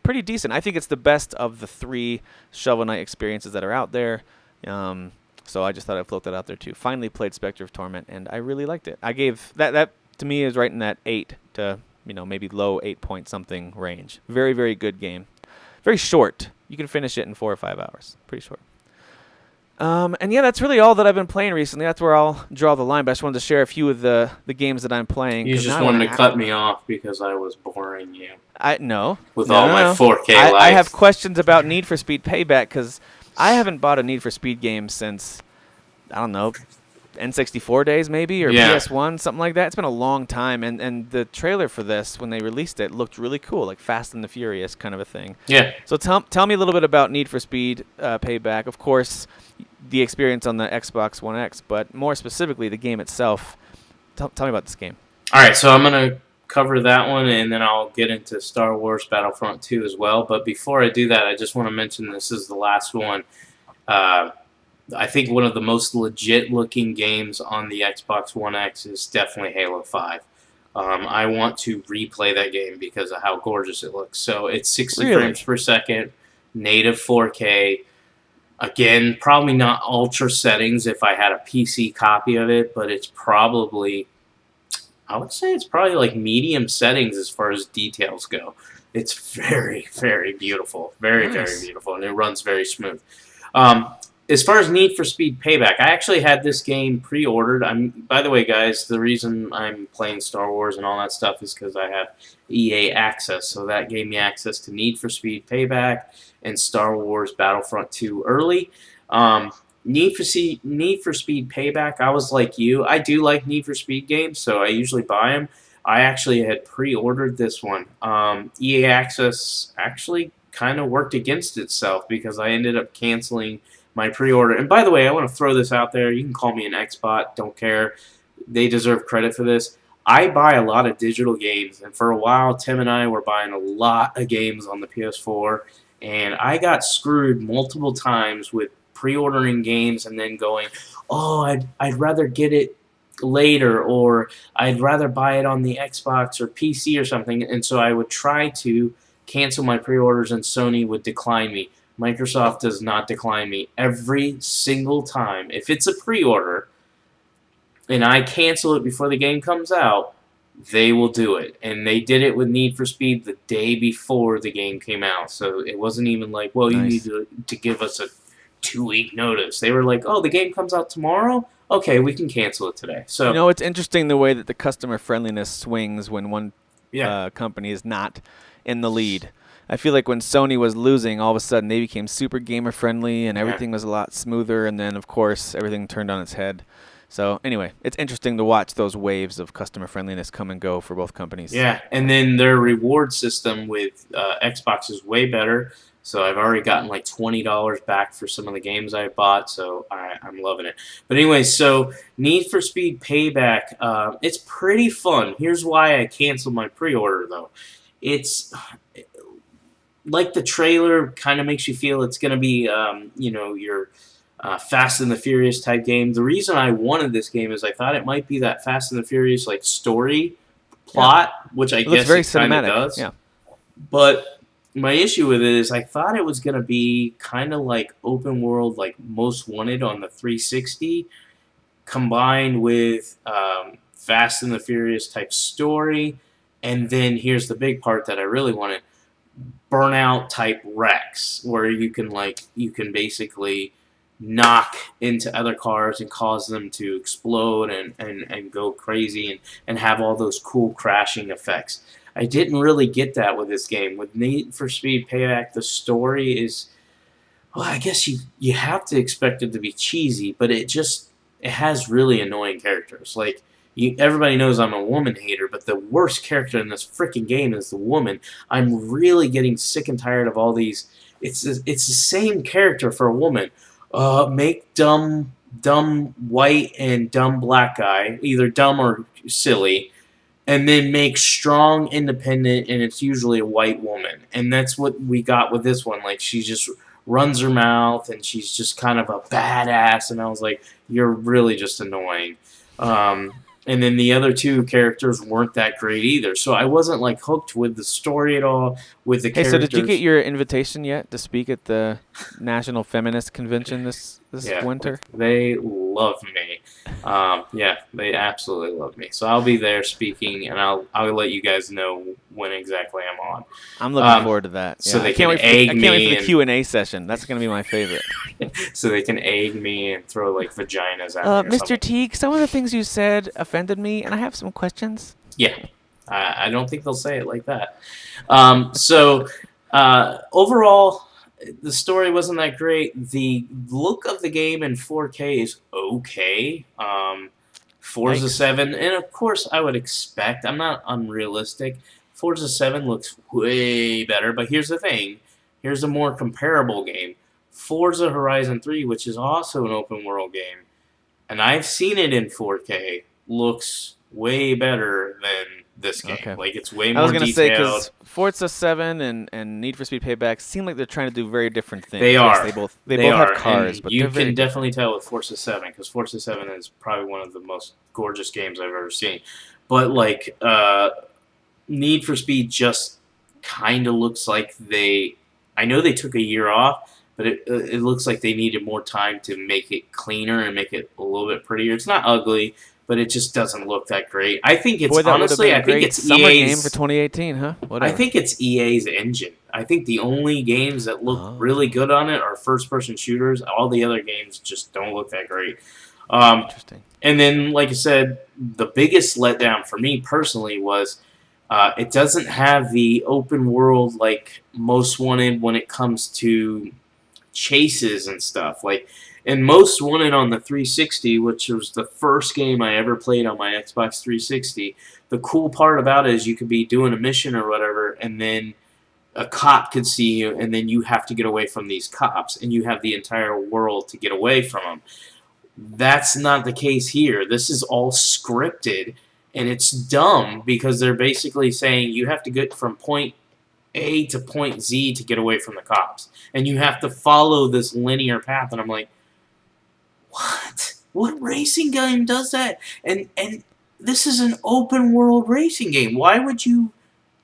Speaker 5: pretty decent. I think it's the best of the three Shovel Knight experiences that are out there. So I just thought I'd float that out there too. Finally played Spectre of Torment, and I really liked it. I gave that to me is right in that 8 to maybe low 8 point something range. Very, very good game. Very short. You can finish it in 4 or 5 hours. Pretty short. And yeah, that's really all that I've been playing recently. That's where I'll draw the line. But I just wanted to share a few of the games that I'm playing.
Speaker 6: You just wanted to cut me off because I was boring you.
Speaker 5: No.
Speaker 6: With all my 4K life.
Speaker 5: I have questions about Need for Speed Payback because I haven't bought a Need for Speed game since, I don't know, N64 days maybe, or PS1, something like that. It's been a long time, and the trailer for this, when they released it, looked really cool, like Fast and the Furious kind of a thing.
Speaker 6: Yeah.
Speaker 5: So tell me a little bit about Need for Speed Payback. Of course, the experience on the Xbox One X, but more specifically, the game itself. Tell me about this game.
Speaker 6: All right, so I'm going to cover that one, and then I'll get into Star Wars Battlefront II as well. But before I do that, I just want to mention this is the last one. I think one of the most legit-looking games on the Xbox One X is definitely Halo 5. I want to replay that game because of how gorgeous it looks. So it's 60 frames per second, native 4K. Again, probably not ultra settings if I had a PC copy of it, but it's probably, I would say it's probably like medium settings as far as details go. It's very, very beautiful. Very, very beautiful, and it runs very smooth. As far as Need for Speed Payback, I actually had this game pre-ordered. By the way, guys, the reason I'm playing Star Wars and all that stuff is because I have EA Access. So that gave me access to Need for Speed Payback and Star Wars Battlefront II early. Need for Speed Payback, I was like you. I do like Need for Speed games, so I usually buy them. I actually had pre-ordered this one. EA Access actually kind of worked against itself because I ended up canceling my pre-order. And by the way, I want to throw this out there. You can call me an Xbot. Don't care. They deserve credit for this. I buy a lot of digital games, and for a while, Tim and I were buying a lot of games on the PS4, and I got screwed multiple times with pre-ordering games and then going, oh, I'd rather get it later, or I'd rather buy it on the Xbox or PC or something. And so I would try to cancel my pre-orders, and Sony would decline me. Microsoft does not decline me every single time. If it's a pre-order and I cancel it before the game comes out, they will do it. And they did it with Need for Speed the day before the game came out. So it wasn't even like, well, you need to give us a 2-week notice. They were like, oh, the game comes out tomorrow? Okay, we can cancel it today. So
Speaker 5: it's interesting the way that the customer friendliness swings when one company is not in the lead. I feel like when Sony was losing, all of a sudden they became super gamer friendly and everything was a lot smoother, and then of course everything turned on its head. So anyway, it's interesting to watch those waves of customer friendliness come and go for both companies.
Speaker 6: Yeah, and then their reward system with Xbox is way better. So I've already gotten like $20 back for some of the games I bought, so I'm loving it. But anyway, so Need for Speed Payback, it's pretty fun. Here's why I canceled my pre-order, though. It's like the trailer kind of makes you feel it's going to be, your Fast and the Furious type game. The reason I wanted this game is I thought it might be that Fast and the Furious like story plot, which I guess it kind of does.
Speaker 5: Yeah.
Speaker 6: But my issue with it is I thought it was going to be kind of like open world, like Most Wanted on the 360, combined with Fast and the Furious type story. And then here's the big part that I really wanted: Burnout type wrecks, where you can basically knock into other cars and cause them to explode and go crazy and have all those cool crashing effects. I didn't really get that with this game. With Need for Speed Payback, the story is, well, I guess you have to expect it to be cheesy, but it has really annoying characters. Like, everybody knows I'm a woman hater, but the worst character in this freaking game is the woman. I'm really getting sick and tired of all these. It's the same character for a woman. Make dumb white and dumb black guy, either dumb or silly, and then make strong, independent, and it's usually a white woman. And that's what we got with this one. Like, she just runs her mouth, and she's just kind of a badass, and I was like, you're really just annoying. And then the other two characters weren't that great either. So I wasn't like hooked with the story at all, with the characters.
Speaker 5: So did you get your invitation yet to speak at the National Feminist Convention this winter?
Speaker 6: They love me. They absolutely love me. So I'll be there speaking, and I'll let you guys know when exactly I'm on.
Speaker 5: I'm looking forward to that. Yeah.
Speaker 6: So they
Speaker 5: I can't wait for the Q&A session. That's going to be my favorite.
Speaker 6: So they can egg me and throw like vaginas at me.
Speaker 5: Mr. Teague, some of the things you said offended me, and I have some questions.
Speaker 6: Yeah. I don't think they'll say it like that. Overall, the story wasn't that great. The look of the game in 4K is okay. Forza 7, and of course I would expect, I'm not unrealistic, Forza 7 looks way better, but here's the thing. Here's a more comparable game. Forza Horizon 3, which is also an open world game, and I've seen it in 4K, looks way better than this game.
Speaker 5: Okay.
Speaker 6: Like, it's way more
Speaker 5: I was going to say,
Speaker 6: detailed.
Speaker 5: because Forza 7 and Need for Speed Payback seem like they're trying to do very different things.
Speaker 6: They are.
Speaker 5: Yes, they both have cars,
Speaker 6: and
Speaker 5: but
Speaker 6: you
Speaker 5: they're very
Speaker 6: can definitely tell with Forza 7, because Forza 7 is probably one of the most gorgeous games I've ever seen. But, like, Need for Speed just kind of looks like I know they took a year off, but it looks like they needed more time to make it cleaner and make it a little bit prettier. It's not ugly, but it just doesn't look that great. I think it's honestly, I think it's
Speaker 5: summer
Speaker 6: EA's
Speaker 5: game for 2018, huh? Whatever.
Speaker 6: I think it's EA's engine. I think the only games that look really good on it are first-person shooters. All the other games just don't look that great.
Speaker 5: Interesting.
Speaker 6: And then, like I said, the biggest letdown for me personally was it doesn't have the open world like Most Wanted when it comes to chases and stuff. Like, in Most Wanted on the 360, which was the first game I ever played on my Xbox 360, the cool part about it is you could be doing a mission or whatever, and then a cop could see you, and then you have to get away from these cops, and you have the entire world to get away from them. That's not the case here. This is all scripted, and it's dumb because they're basically saying you have to get from point A to point Z to get away from the cops, and you have to follow this linear path, and I'm like, what? What racing game does that? And this is an open world racing game. Why would you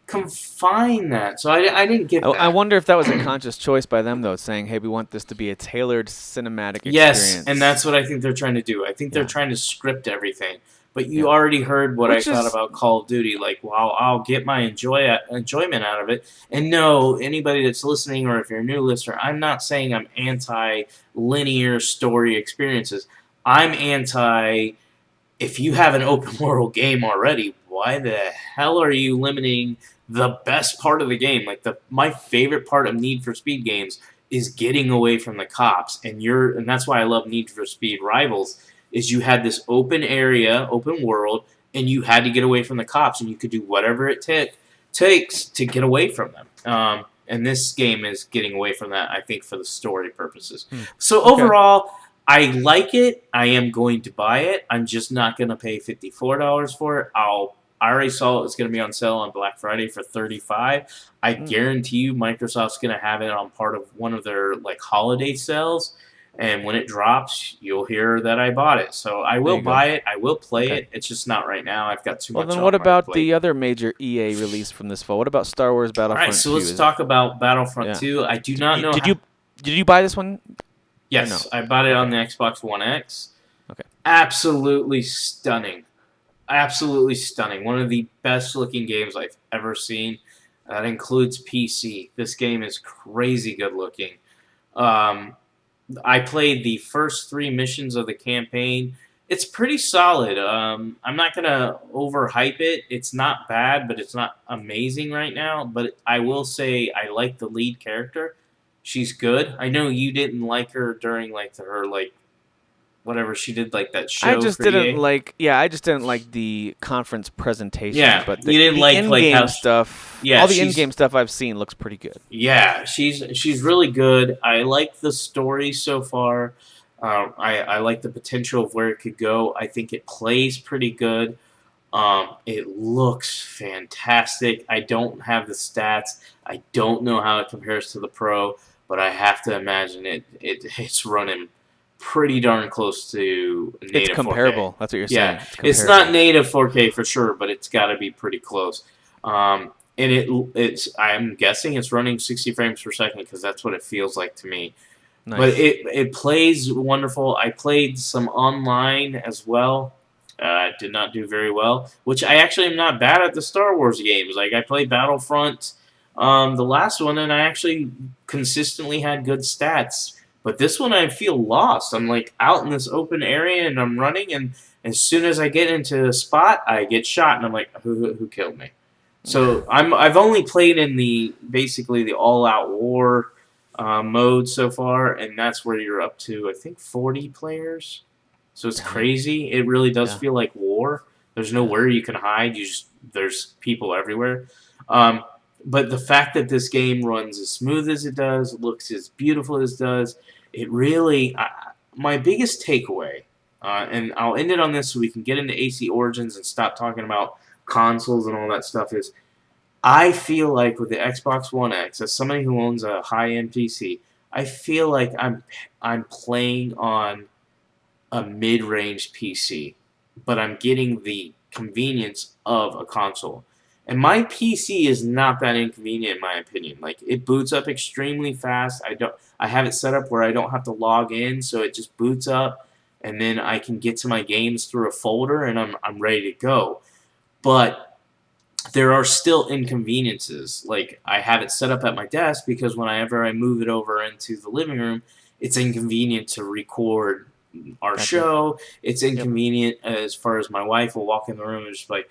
Speaker 6: confine that? So I didn't get that.
Speaker 5: I wonder if that was a conscious choice by them, though, saying, hey, we want this to be a tailored cinematic experience.
Speaker 6: Yes, and that's what I think they're trying to do. I think they're trying to script everything. But you already heard what I thought about Call of Duty. Like, well, I'll get my enjoyment out of it. And no, anybody that's listening, or if you're a new listener, I'm not saying I'm anti-linear story experiences. I'm anti, if you have an open world game already, why the hell are you limiting the best part of the game? Like, my favorite part of Need for Speed games is getting away from the cops. And that's why I love Need for Speed Rivals, is you had this open area, open world, and you had to get away from the cops, and you could do whatever it takes to get away from them. And this game is getting away from that, I think, for the story purposes. So
Speaker 5: Okay.
Speaker 6: overall, I like it. I am going to buy it. I'm just not going to pay $54 for it. I already saw it's going to be on sale on Black Friday for $35. I guarantee you Microsoft's going to have it on part of one of their like holiday sales. And when it drops, you'll hear that I bought it. So I will buy it. I will play it. It's just not right now. I've got too much on my plate.
Speaker 5: Well, then what about the other major EA release from this fall? What about Star Wars Battlefront 2?
Speaker 6: All right, so let's talk about Battlefront 2. I do not know.
Speaker 5: Did you buy this one?
Speaker 6: Yes, I bought it on the Xbox One X.
Speaker 5: Okay.
Speaker 6: Absolutely stunning. Absolutely stunning. One of the best looking games I've ever seen. That includes PC. This game is crazy good looking. I played the first 3 missions of the campaign. It's pretty solid. I'm not going to overhype it. It's not bad, but it's not amazing right now. But I will say I like the lead character. She's good. I know you didn't like her during her whatever she did, like that show.
Speaker 5: I just didn't
Speaker 6: EA.
Speaker 5: I just didn't like the conference presentation.
Speaker 6: Yeah,
Speaker 5: but
Speaker 6: you didn't like
Speaker 5: in-game
Speaker 6: how
Speaker 5: stuff.
Speaker 6: Yeah,
Speaker 5: all the in-game stuff I've seen looks pretty good.
Speaker 6: Yeah, she's really good. I like the story so far. I like the potential of where it could go. I think it plays pretty good. It looks fantastic. I don't have the stats. I don't know how it compares to the Pro, but I have to imagine it's running pretty darn close to native 4K.
Speaker 5: It's comparable. That's what you're saying.
Speaker 6: Yeah, it's not native 4K for sure, but it's got to be pretty close. And I'm guessing it's running 60 frames per second because that's what it feels like to me.
Speaker 5: Nice.
Speaker 6: But it plays wonderful. I played some online as well. Did not do very well, which I actually am not bad at the Star Wars games. Like I played Battlefront, the last one, and I actually consistently had good stats. But this one I feel lost. I'm like out in this open area and I'm running, and as soon as I get into a spot, I get shot, and I'm like, who killed me? So I've only played in basically the all-out war mode so far, and that's where you're up to, I think, 40 players. So it's crazy. It really does feel like war. There's nowhere you can hide. There's people everywhere. But the fact that this game runs as smooth as it does, looks as beautiful as it does, it really... my biggest takeaway, and I'll end it on this so we can get into AC Origins and stop talking about consoles and all that stuff, is I feel like with the Xbox One X, as somebody who owns a high-end PC, I feel like I'm playing on a mid-range PC, but I'm getting the convenience of a console. And my PC is not that inconvenient in my opinion. Like it boots up extremely fast. I have it set up where I don't have to log in, so it just boots up, and then I can get to my games through a folder, and I'm ready to go. But there are still inconveniences. Like I have it set up at my desk because whenever I move it over into the living room, it's inconvenient to record our show. It's inconvenient as far as my wife will walk in the room and just be like,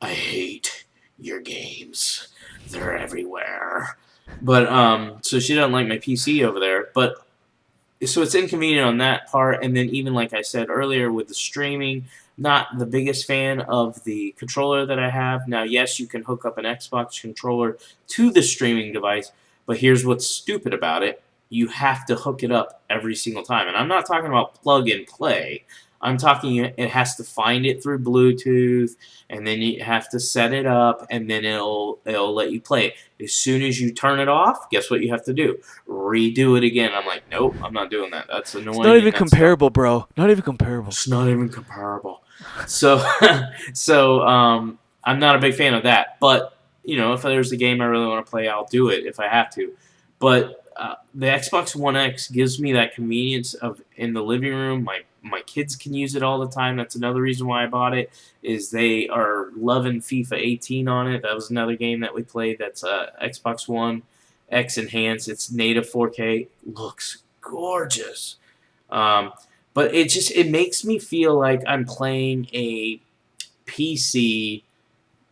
Speaker 6: I hate your games. They're everywhere. But so she doesn't like my PC over there. But so it's inconvenient on that part. And then even like I said earlier with the streaming, not the biggest fan of the controller that I have. Now, yes, you can hook up an Xbox controller to the streaming device, but here's what's stupid about it. You have to hook it up every single time. And I'm not talking about plug and play. I'm talking it has to find it through Bluetooth, and then you have to set it up, and then it'll let you play it. As soon as you turn it off, guess what you have to do? Redo it again. I'm like, nope, I'm not doing that. That's annoying.
Speaker 5: It's not even comparable, bro. Not even comparable.
Speaker 6: It's not even comparable. So, I'm not a big fan of that. But, if there's a game I really want to play, I'll do it if I have to. But the Xbox One X gives me that convenience of in the living room. My kids can use it all the time. That's another reason why I bought it, is they are loving FIFA 18 on it. That was another game that we played that's Xbox One X Enhanced. It's native 4K. Looks gorgeous. But it makes me feel like I'm playing a PC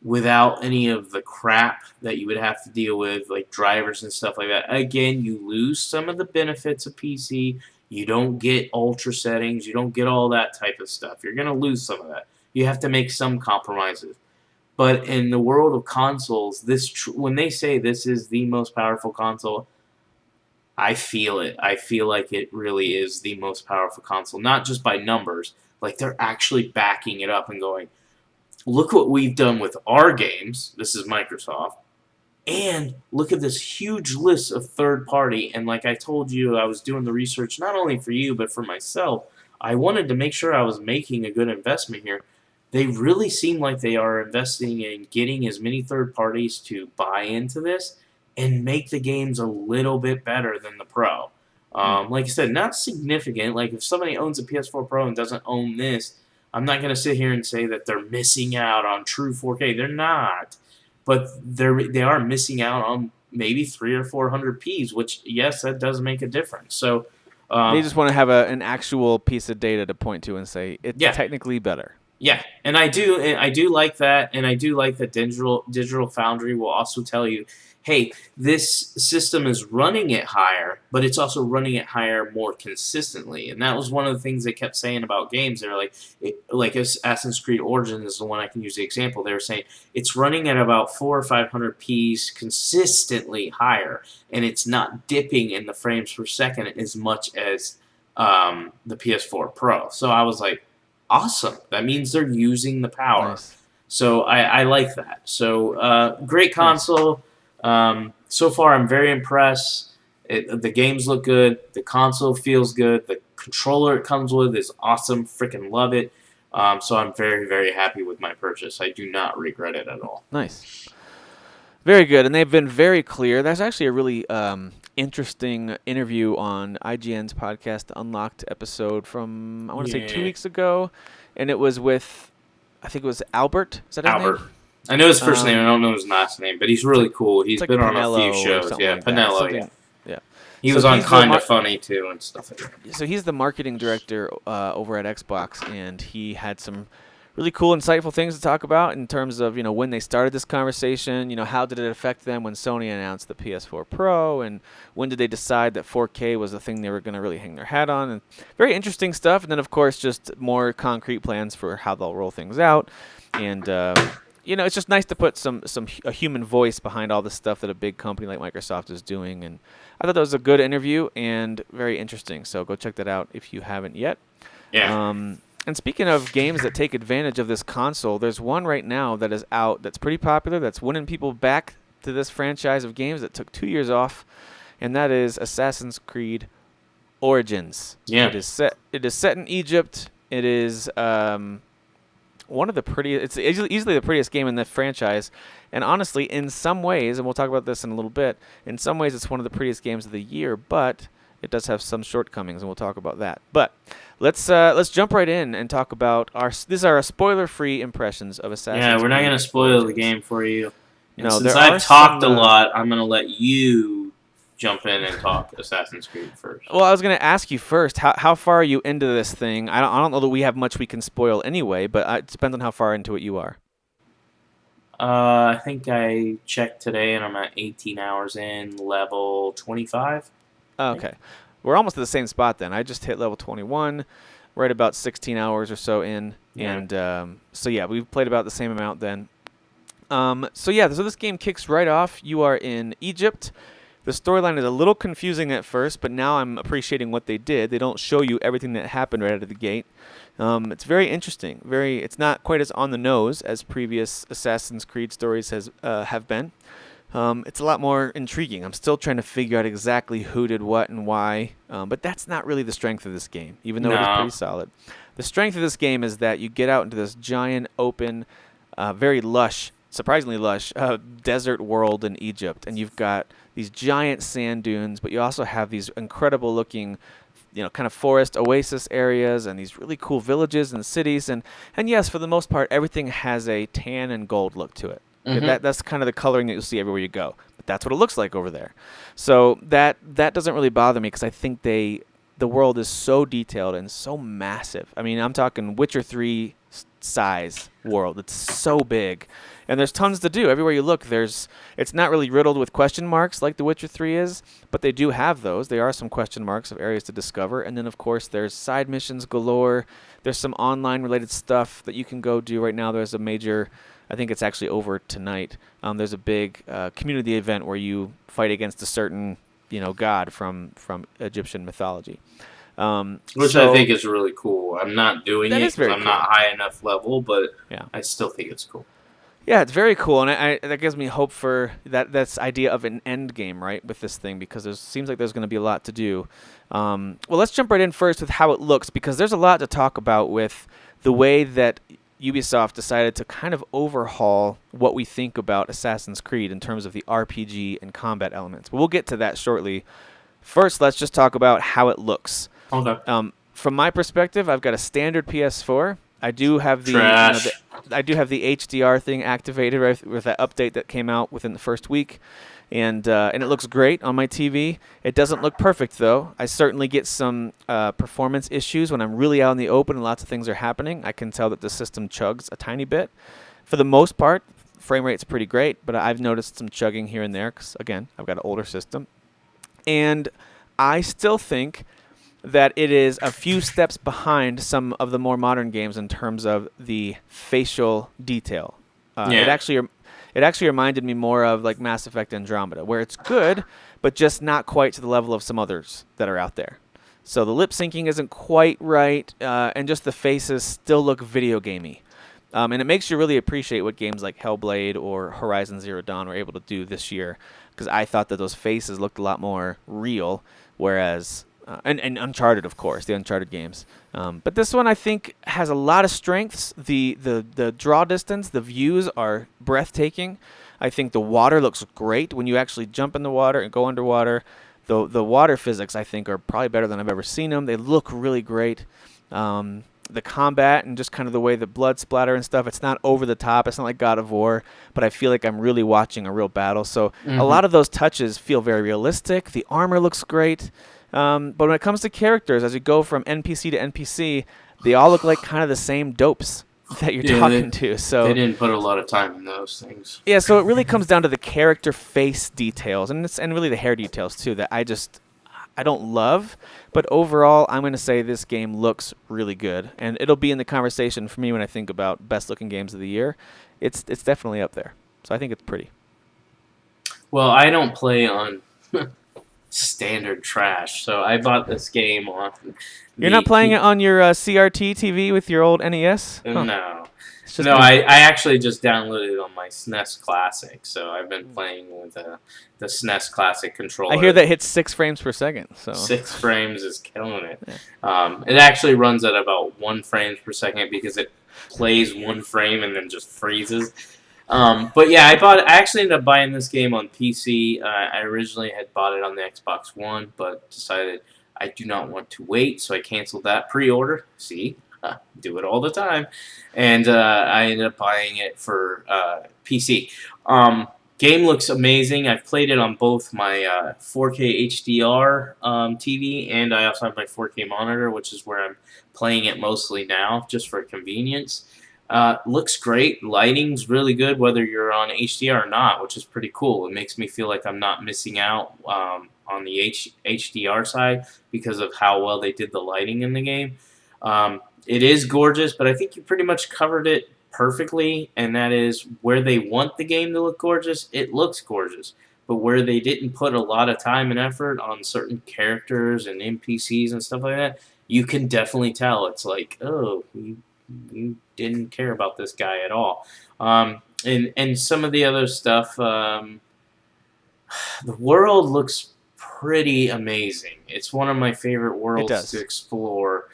Speaker 6: without any of the crap that you would have to deal with, like drivers and stuff like that. Again, you lose some of the benefits of PC. You don't get ultra settings. You don't get all that type of stuff. You're going to lose some of that. You have to make some compromises. But in the world of consoles, when they say this is the most powerful console, I feel it. I feel like it really is the most powerful console, not just by numbers. Like, they're actually backing it up and going, look what we've done with our games. This is Microsoft. And look at this huge list of third party. And like I told you, I was doing the research not only for you, but for myself. I wanted to make sure I was making a good investment here. They really seem like they are investing in getting as many third parties to buy into this and make the games a little bit better than the Pro. Like I said, not significant. Like, if somebody owns a PS4 Pro and doesn't own this, I'm not going to sit here and say that they're missing out on true 4K. They're not. But they are missing out on maybe 300 or 400p's, which, yes, that does make a difference. So
Speaker 5: they just want to have an actual piece of data to point to and say it's technically better.
Speaker 6: Yeah, and I do like that, and I do like that Digital Foundry will also tell you, hey, this system is running it higher, but it's also running it higher more consistently. And that was one of the things they kept saying about games. They were like Assassin's Creed Origins is the one I can use the example. They were saying it's running at about 400 or 500p's consistently higher, and it's not dipping in the frames per second as much as the PS4 Pro. So I was like, awesome. That means they're using the power.
Speaker 5: Nice.
Speaker 6: So I like that. So great console. So far, I'm very impressed. The games look good. The console feels good. The controller it comes with is awesome. Freaking love it. So I'm very, very happy with my purchase. I do not regret it at all.
Speaker 5: Nice. Very good. And they've been very clear. There's actually a really interesting interview on IGN's podcast, The Unlocked episode from, I want to say 2 weeks ago. And it was with, I think it was Albert. Is that his
Speaker 6: Albert.
Speaker 5: name?
Speaker 6: I know his first name. I don't know his last name, but he's really cool. He's
Speaker 5: like
Speaker 6: been on
Speaker 5: Pinello
Speaker 6: a few shows. Yeah,
Speaker 5: like
Speaker 6: Pinello,
Speaker 5: yeah.
Speaker 6: He
Speaker 5: So
Speaker 6: was on
Speaker 5: he's the
Speaker 6: Kinda Funny, too, and stuff like that.
Speaker 5: So he's the marketing director over at Xbox, and he had some really cool, insightful things to talk about in terms of, when they started this conversation, how did it affect them when Sony announced the PS4 Pro, and when did they decide that 4K was the thing they were going to really hang their hat on, and very interesting stuff. And then, of course, just more concrete plans for how they'll roll things out, and it's just nice to put a human voice behind all the stuff that a big company like Microsoft is doing. And I thought that was a good interview and very interesting. So go check that out if you haven't yet.
Speaker 6: Yeah.
Speaker 5: And speaking of games that take advantage of this console, there's one right now that is out that's pretty popular, that's winning people back to this franchise of games that took 2 years off, and that is Assassin's Creed Origins.
Speaker 6: Yeah.
Speaker 5: It is set in Egypt. It is one of the prettiest. It's easily the prettiest game in the franchise, and honestly, in some ways, and we'll talk about this in a little bit, in some ways it's one of the prettiest games of the year, but it does have some shortcomings, and we'll talk about that. But let's jump right in and talk about these are our spoiler-free impressions of Assassin's Creed.
Speaker 6: Yeah, we're not going to spoil the game for you. And
Speaker 5: No,
Speaker 6: since
Speaker 5: there
Speaker 6: I've
Speaker 5: are
Speaker 6: talked
Speaker 5: some,
Speaker 6: a lot, I'm going to let you jump in and talk Assassin's Creed first.
Speaker 5: Well, I was going to ask you first, how far are you into this thing? I don't know that we have much we can spoil anyway, but it depends on how far into it you are.
Speaker 6: I think I checked today, and I'm at 18 hours in, level 25.
Speaker 5: Oh, okay. We're almost at the same spot then. I just hit level 21, right about 16 hours or so in.
Speaker 6: Yeah.
Speaker 5: And so, yeah, we've played about the same amount then. So this game kicks right off. You are in Egypt. The storyline is a little confusing at first, but now I'm appreciating what they did. They don't show you everything that happened right out of the gate. It's very interesting. It's not quite as on the nose as previous Assassin's Creed stories have been. It's a lot more intriguing. I'm still trying to figure out exactly who did what and why, but that's not really the strength of this game, even though it is pretty solid. The strength of this game is that you get out into this giant, open, very lush, surprisingly lush, desert world in Egypt, and you've got these giant sand dunes, but you also have these incredible-looking, kind of forest oasis areas and these really cool villages and cities, and yes, for the most part, everything has a tan and gold look to it. Mm-hmm. That's kind of the coloring that you'll see everywhere you go. But that's what it looks like over there. So that doesn't really bother me because I think they the world is so detailed and so massive. I mean, I'm talking Witcher 3 size world. It's so big. And there's tons to do. Everywhere you look, it's not really riddled with question marks like The Witcher 3 is, but they do have those. There are some question marks of areas to discover. And then, of course, there's side missions galore. There's some online-related stuff that you can go do right now. There's a major, I think it's actually over tonight. There's a big community event where you fight against a certain, god from Egyptian mythology.
Speaker 6: Which I think is really cool. I'm not doing it because I'm not high enough level, but
Speaker 5: yeah.
Speaker 6: I still think it's cool.
Speaker 5: Yeah, it's very cool, and that gives me hope for that's idea of an end game, right, with this thing, because it seems like there's going to be a lot to do. Well, let's jump right in first with how it looks, because there's a lot to talk about with the way that Ubisoft decided to kind of overhaul what we think about Assassin's Creed in terms of the RPG and combat elements. But we'll get to that shortly. First, let's just talk about how it looks.
Speaker 6: Okay.
Speaker 5: From my perspective, I've got a standard PS4. I do have the I do have the HDR thing activated with that update that came out within the first week, and it looks great on my TV. It doesn't look perfect though. I certainly get some performance issues when I'm really out in the open and lots of things are happening. I can tell that the system chugs a tiny bit. For the most part, frame rate's pretty great, but I've noticed some chugging here and there because again, I've got an older system, and I still think that it is a few steps behind some of the more modern games in terms of the facial detail. It actually reminded me more of like Mass Effect Andromeda, where it's good, but just not quite to the level of some others that are out there. So the lip syncing isn't quite right, and just the faces still look video gamey. And it makes you really appreciate what games like Hellblade or Horizon Zero Dawn were able to do this year, because I thought that those faces looked a lot more real, whereas... And Uncharted, of course, the Uncharted games. But this one, I think, has a lot of strengths. The draw distance, the views are breathtaking. I think the water looks great when you actually jump in the water and go underwater. The water physics, I think, are probably better than I've ever seen them. They look really great. The combat and just kind of the way the blood splatter and stuff, it's not over the top. It's not like God of War, but I feel like I'm really watching a real battle. So a lot of those touches feel very realistic. The armor looks great. But when it comes to characters, as you go from NPC to NPC, they all look like kind of the same dopes that you're talking to. So
Speaker 6: they didn't put a lot of time in those things.
Speaker 5: Yeah, so it really comes down to the character face details and really the hair details too that I don't love. But overall, I'm going to say this game looks really good, and it'll be in the conversation for me when I think about best looking games of the year. It's definitely up there. So I think it's pretty.
Speaker 6: Well, I don't play on standard trash, so I bought this game on.
Speaker 5: You're not playing it on your CRT TV with your old NES? Huh.
Speaker 6: No. I actually just downloaded it on my SNES Classic, so I've been playing with the SNES Classic controller.
Speaker 5: I hear that hits 6 frames per second. So
Speaker 6: 6 frames is killing it. Yeah. It actually runs at about 1 frame per second because it plays 1 frame and then just freezes. But yeah, I actually ended up buying this game on PC. I originally had bought it on the Xbox One, but decided I do not want to wait, so I canceled that pre-order. See, do it all the time, and I ended up buying it for PC. Game looks amazing. I've played it on both my 4K HDR TV, and I also have my 4K monitor, which is where I'm playing it mostly now, just for convenience. Looks great. Lighting's really good, whether you're on HDR or not, which is pretty cool. It makes me feel like I'm not missing out on the HDR side because of how well they did the lighting in the game. It is gorgeous, but I think you pretty much covered it perfectly, and that is where they want the game to look gorgeous, it looks gorgeous. But where they didn't put a lot of time and effort on certain characters and NPCs and stuff like that, you can definitely tell. It's like, oh, you didn't care about this guy at all. And some of the other stuff, the world looks pretty amazing. It's one of my favorite worlds to explore.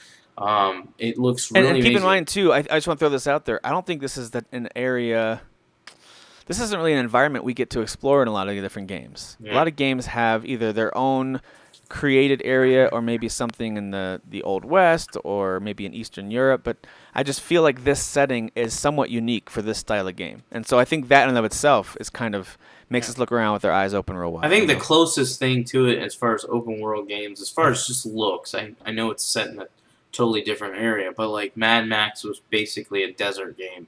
Speaker 6: It looks really amazing.
Speaker 5: And keep in mind, too, I just want to throw this out there. I don't think this is an area... This isn't really an environment we get to explore in a lot of different games. Yeah. A lot of games have either their own created area, or maybe something in the Old West, or maybe in Eastern Europe. But I just feel like this setting is somewhat unique for this style of game, and so I think that in and of itself is kind of makes us look around with our eyes open real wide.
Speaker 6: I think the closest thing to it, as far as open world games, as far as just looks, I know it's set in a totally different area, but like Mad Max was basically a desert game.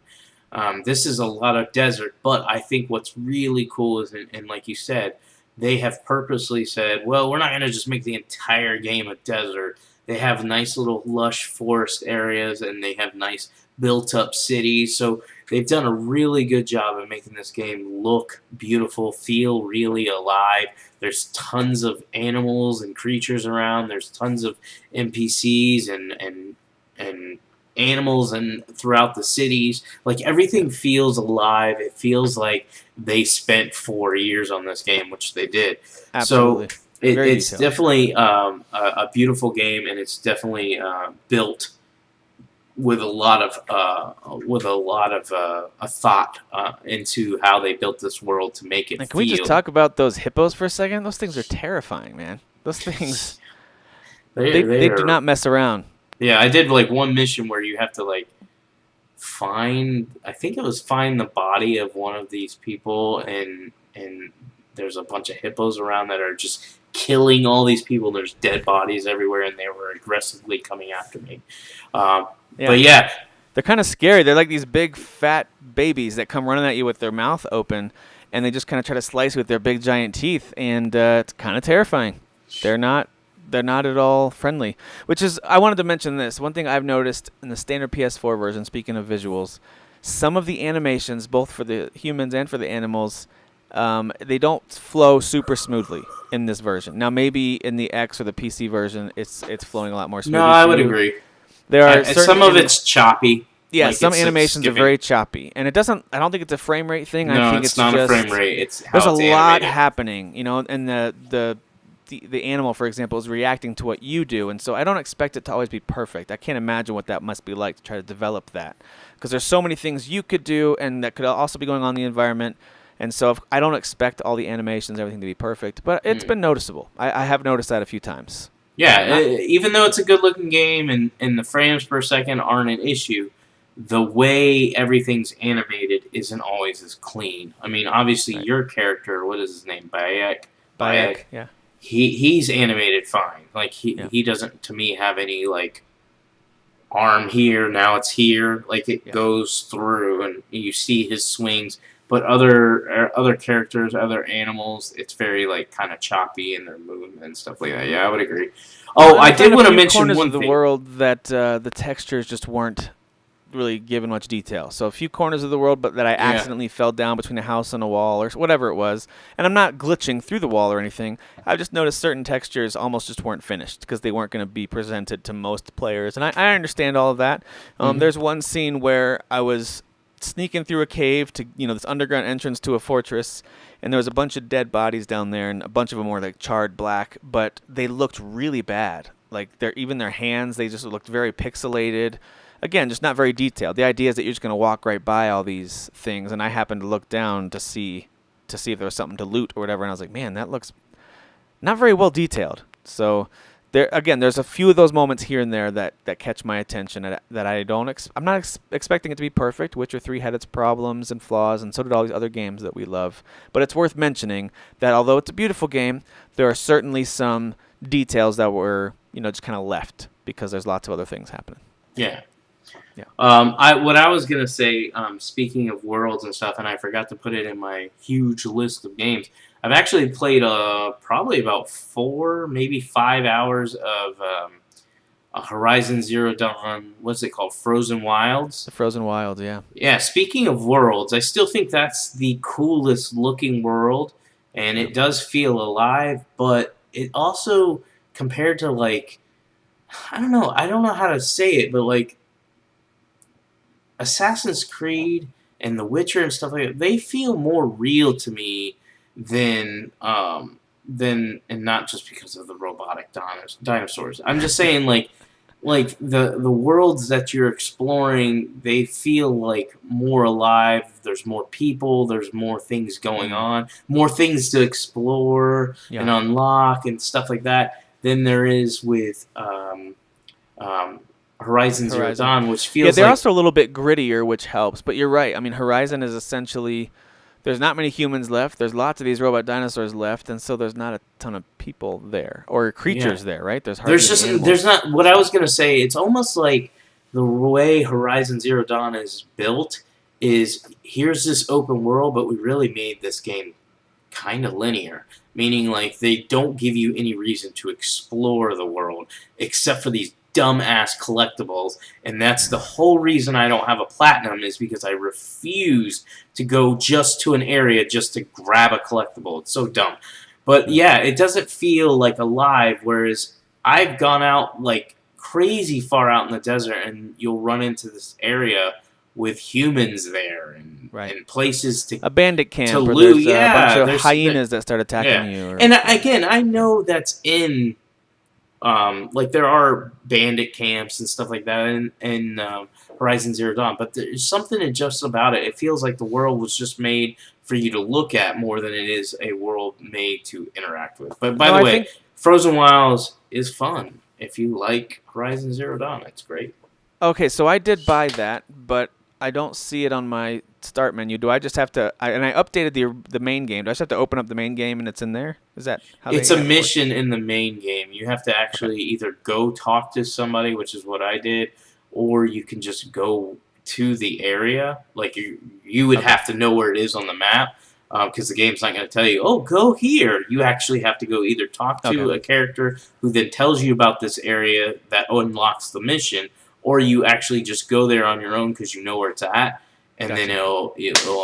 Speaker 6: This is a lot of desert, but I think what's really cool is, and like you said, they have purposely said, well, we're not going to just make the entire game a desert. They have nice little lush forest areas, and they have nice built-up cities. So they've done a really good job of making this game look beautiful, feel really alive. There's tons of animals and creatures around. There's tons of NPCs and animals and throughout the cities. Like, everything feels alive. It feels like they spent 4 years on this game, which they did.
Speaker 5: Absolutely.
Speaker 6: So it's definitely a beautiful game, and it's definitely built with a lot of thought into how they built this world to make it
Speaker 5: Can we just talk about those hippos for a second? Those things are terrifying, man. Those things, they do not mess around.
Speaker 6: Yeah, I did like one mission where you have to like find the body of one of these people, and there's a bunch of hippos around that are just killing all these people. There's dead bodies everywhere, and they were aggressively coming after me. But yeah,
Speaker 5: they're kind of scary. They're like these big fat babies that come running at you with their mouth open, and they just kind of try to slice you with their big giant teeth, and it's kind of terrifying. They're not at all friendly. Which is, I wanted to mention this. One thing I've noticed in the standard PS4 version, speaking of visuals, some of the animations, both for the humans and for the animals, they don't flow super smoothly in this version. Now, maybe in the X or the PC version, it's flowing a lot more smoothly.
Speaker 6: No, I would agree.
Speaker 5: There are
Speaker 6: some of it's choppy.
Speaker 5: Yeah,
Speaker 6: like
Speaker 5: some animations are very choppy, and it doesn't. I don't think it's a frame rate thing.
Speaker 6: No,
Speaker 5: I think
Speaker 6: it's not
Speaker 5: just,
Speaker 6: a frame rate. It's how
Speaker 5: there's
Speaker 6: it's
Speaker 5: a lot
Speaker 6: animated.
Speaker 5: happening, and the animal, for example, is reacting to what you do, and so I don't expect it to always be perfect. I can't imagine what that must be like to try to develop that, because there's so many things you could do, and that could also be going on in the environment. And so I don't expect all the animations, everything to be perfect, but it's been noticeable. I have noticed that a few times.
Speaker 6: Yeah, even though it's a good-looking game and the frames per second aren't an issue, the way everything's animated isn't always as clean. I mean, obviously, your character, what is his name, Bayek,
Speaker 5: yeah.
Speaker 6: He's animated fine. Like, he doesn't, to me, have any, like, arm here, now it's here. Like, it goes through, and you see his swings. But other characters, other animals, it's very like kind of choppy in their movement and stuff like that. Yeah, I would agree. Oh, I did want to mention
Speaker 5: corners
Speaker 6: one
Speaker 5: of the
Speaker 6: thing.
Speaker 5: world that the textures just weren't really given much detail. So a few corners of the world, but that I accidentally fell down between a house and a wall or whatever it was. And I'm not glitching through the wall or anything. I just noticed certain textures almost just weren't finished because they weren't going to be presented to most players. And I understand all of that. There's one scene where I was sneaking through a cave to this underground entrance to a fortress, and there was a bunch of dead bodies down there, and a bunch of them were like charred black, but they looked really bad. Like even their hands, they just looked very pixelated. Again, just not very detailed. The idea is that you're just going to walk right by all these things, and I happened to look down to see if there was something to loot or whatever, and I was like, man, that looks not very well detailed. So there's a few of those moments here and there that catch my attention that I don't. I'm not expecting it to be perfect. Witcher 3 had its problems and flaws, and so did all these other games that we love. But it's worth mentioning that although it's a beautiful game, there are certainly some details that were just kind of left because there's lots of other things happening.
Speaker 6: Yeah.
Speaker 5: Yeah.
Speaker 6: What I was gonna say, speaking of worlds and stuff, and I forgot to put it in my huge list of games. I've actually played probably about 4, maybe 5 hours of a Horizon Zero Dawn. What's it called? Frozen Wilds.
Speaker 5: The Frozen Wilds, yeah.
Speaker 6: Yeah. Speaking of worlds, I still think that's the coolest looking world, and it does feel alive. But it also, compared to like, I don't know how to say it, but like Assassin's Creed and The Witcher and stuff like that, they feel more real to me than and not just because of the robotic dinosaurs. I'm just saying like the worlds that you're exploring, they feel like more alive. There's more people, there's more things going on, more things to explore and unlock and stuff like that. than there is with Horizon Zero Dawn, which feels
Speaker 5: they're
Speaker 6: like
Speaker 5: also a little bit grittier, which helps. But you're right. I mean, Horizon is essentially there's not many humans left. There's lots of these robot dinosaurs left, and so there's not a ton of people there or creatures there, right? There's
Speaker 6: there's not. What I was gonna say, it's almost like the way Horizon Zero Dawn is built is here's this open world, but we really made this game kind of linear, meaning like they don't give you any reason to explore the world except for these dumbass collectibles, and that's the whole reason I don't have a platinum is because I refuse to go just to an area just to grab a collectible. It's so dumb. But yeah, it doesn't feel like alive, whereas I've gone out like crazy far out in the desert and you'll run into this area with humans there and places to
Speaker 5: a bandit camp
Speaker 6: to
Speaker 5: where
Speaker 6: loot.
Speaker 5: there's a bunch of
Speaker 6: there's
Speaker 5: hyenas that start attacking you. Or,
Speaker 6: and again, I know that's in like there are bandit camps and stuff like that in Horizon Zero Dawn, but there's something just about it. It feels like the world was just made for you to look at more than it is a world made to interact with. But by the way, Frozen Wilds is fun. If you like Horizon Zero Dawn, it's great.
Speaker 5: Okay, so I did buy that, but I don't see it on my start menu. Do I just have to? And I updated the main game. Do I just have to open up the main game and it's in there? Is that how
Speaker 6: it's a mission in the main game? You have to actually either go talk to somebody, which is what I did, or you can just go to the area. Like you would have to know where it is on the map because the game's not going to tell you, oh, go here. You actually have to go either talk to a character who then tells you about this area that unlocks the mission, or you actually just go there on your own because you know where it's at, and then it'll